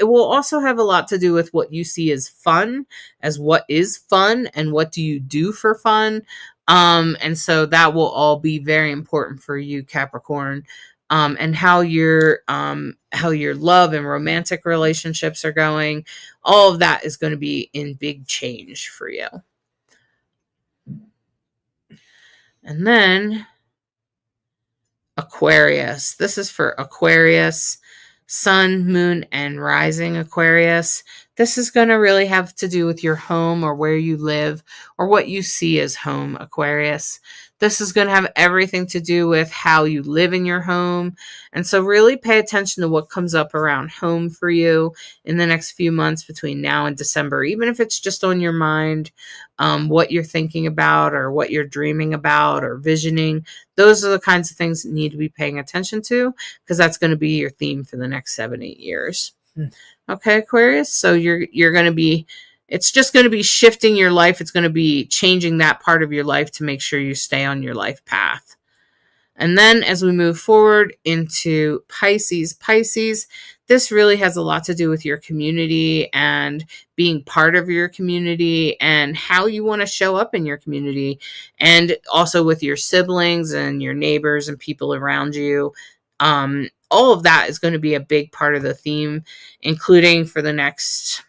will also have a lot to do with what you see as fun, as what is fun, and what do you do for fun. And so that will all be very important for you, Capricorn. And how your love and romantic relationships are going. All of that is going to be in big change for you. And then Aquarius. This is for Aquarius, Sun, Moon, and Rising Aquarius. This is going to really have to do with your home or where you live or what you see as home, Aquarius. This is going to have everything to do with how you live in your home. And so really pay attention to what comes up around home for you in the next few months between now and December, even if it's just on your mind, what you're thinking about or what you're dreaming about or visioning. Those are the kinds of things that you need to be paying attention to, because that's going to be your theme for the next 7-8 years. Okay, Aquarius. So you're going to be, it's just going to be shifting your life. It's going to be changing that part of your life to make sure you stay on your life path. And then as we move forward into Pisces, this really has a lot to do with your community and being part of your community and how you want to show up in your community, and also with your siblings and your neighbors and people around you. All of that is going to be a big part of the theme, including for the next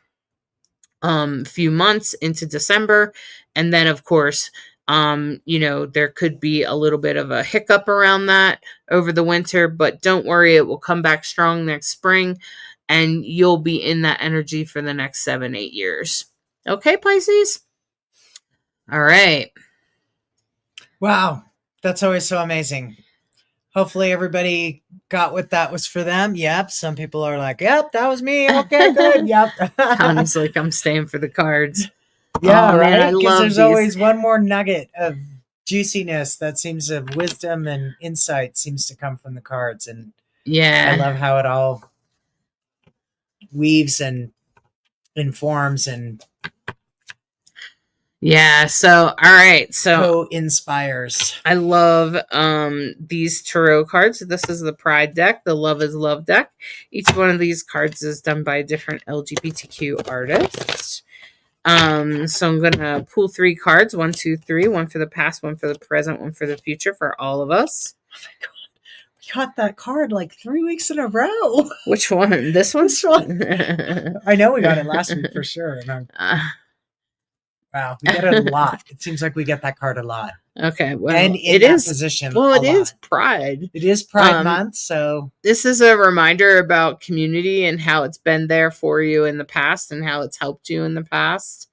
few months into December. And then, of course, there could be a little bit of a hiccup around that over the winter, but don't worry, it will come back strong next spring, and you'll be in that energy for the next 7-8 years. Okay, Pisces? All right. Wow. That's always so amazing. Hopefully everybody got what that was for them. Yep. Some people are like, yep, that was me. Okay, good. Yep. Tony's like, I'm staying for the cards. Yeah, Oh, man, I right? Because love there's these. always one more nugget of juiciness that seems of wisdom and insight seems to come from the cards. And I love how it all weaves and informs and so all right, so co-inspires. I love these tarot cards. This is the Pride deck, the Love is Love deck. Each one of these cards is done by a different LGBTQ artist. So I'm gonna pull 3 cards, 1, 2, 3, one for the past, one for the present, one for the future for all of us. Oh my god. We got that card like 3 weeks in a row. Which one? This one? This one. I know we got it last week for sure. And wow, we get it a lot. It seems like we get that card a lot. Okay, well, and in it that is position. Well, it is lot. Pride. It is Pride Month, so this is a reminder about community and how it's been there for you in the past and how it's helped you in the past.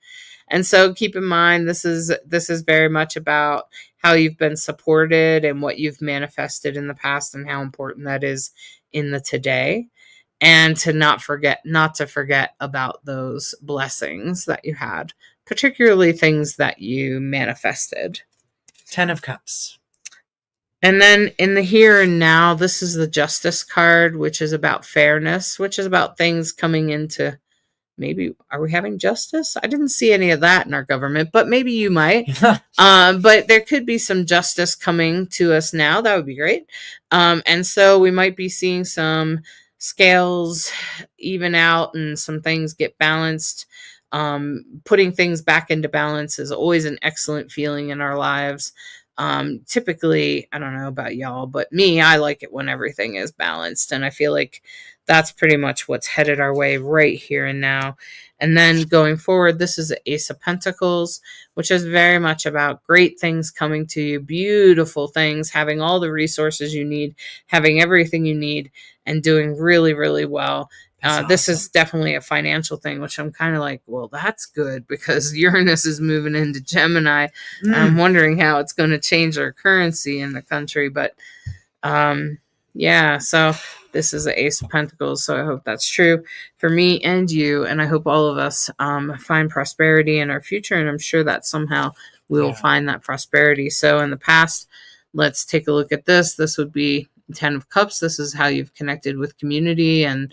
And so keep in mind, this is very much about how you've been supported and what you've manifested in the past and how important that is in the today. And to not to forget about those blessings that you had, particularly things that you manifested. 10 of Cups. And then in the here and now, this is the Justice card, which is about fairness, which is about things coming into, maybe, are we having justice? I didn't see any of that in our government, but maybe you might. But there could be some justice coming to us now. That would be great. And so we might be seeing some scales even out and some things get balanced. Putting things back into balance is always an excellent feeling in our lives. Typically, I don't know about y'all, but me, I like it when everything is balanced. And I feel like that's pretty much what's headed our way right here and now. And then going forward, this is the Ace of Pentacles, which is very much about great things coming to you, beautiful things, having all the resources you need, having everything you need, and doing really, really well. This is definitely a financial thing, which I'm kind of like, well, that's good because Uranus is moving into Gemini. I'm wondering how it's going to change our currency in the country. But so this is the Ace of Pentacles. So I hope that's true for me and you. And I hope all of us find prosperity in our future. And I'm sure that somehow we will find that prosperity. So in the past, let's take a look at this. This would be 10 of Cups. This is how you've connected with community and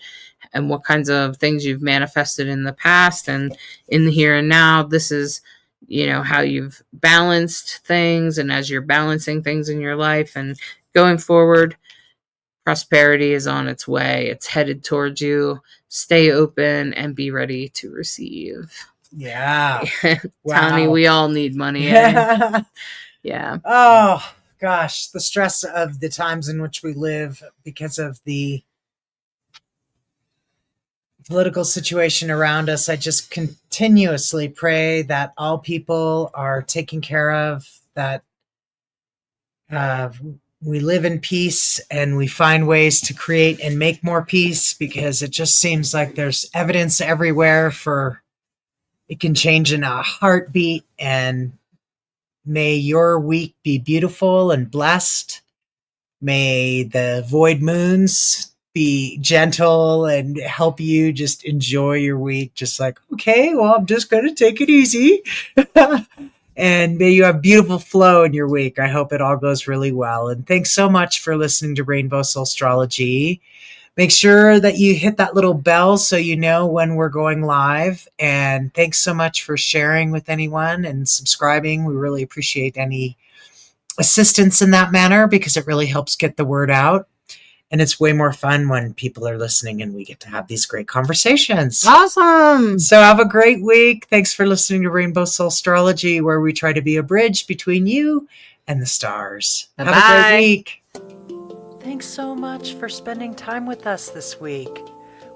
what kinds of things you've manifested in the past. And in the here and now, this is, how you've balanced things. And as you're balancing things in your life and going forward, prosperity is on its way. It's headed towards you. Stay open and be ready to receive. Yeah. Tony, we all need money. Eh? Yeah. Oh, gosh, the stress of the times in which we live because of the political situation around us. I just continuously pray that all people are taken care of, that we live in peace and we find ways to create and make more peace, because it just seems like there's evidence everywhere for it can change in a heartbeat. And may your week be beautiful and blessed. May the void moons be gentle and help you just enjoy your week. Just like, okay, well, I'm just going to take it easy. And may you have beautiful flow in your week. I hope it all goes really well. And thanks so much for listening to Rainbow Soul Astrology. Make sure that you hit that little bell so you know when we're going live. And thanks so much for sharing with anyone and subscribing. We really appreciate any assistance in that manner because it really helps get the word out. And it's way more fun when people are listening and we get to have these great conversations. Awesome. So have a great week. Thanks for listening to Rainbow Soul Astrology, where we try to be a bridge between you and the stars. Bye-bye. Have a great week. Thanks so much for spending time with us this week.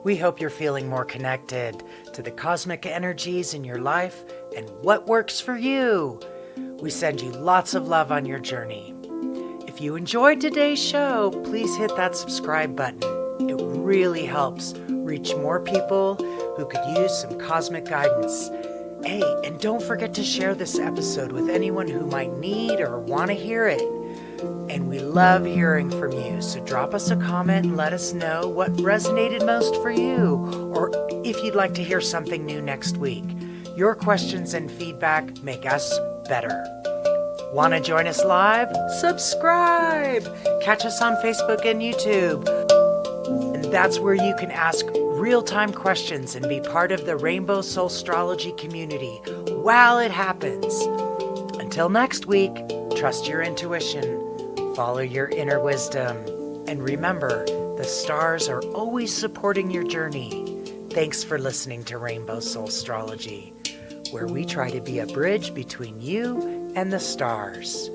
We hope you're feeling more connected to the cosmic energies in your life and what works for you. We send you lots of love on your journey. If you enjoyed today's show, please hit that subscribe button. It really helps reach more people who could use some cosmic guidance. Hey, and don't forget to share this episode with anyone who might need or want to hear it. And we love hearing from you. So drop us a comment and let us know what resonated most for you, or if you'd like to hear something new next week. Your questions and feedback make us better. Want to join us live? Subscribe! Catch us on Facebook and YouTube. And that's where you can ask real-time questions and be part of the Rainbow Soul Astrology community while it happens. Until next week, trust your intuition, follow your inner wisdom, and remember, the stars are always supporting your journey. Thanks for listening to Rainbow Soul Astrology, where we try to be a bridge between you and the stars.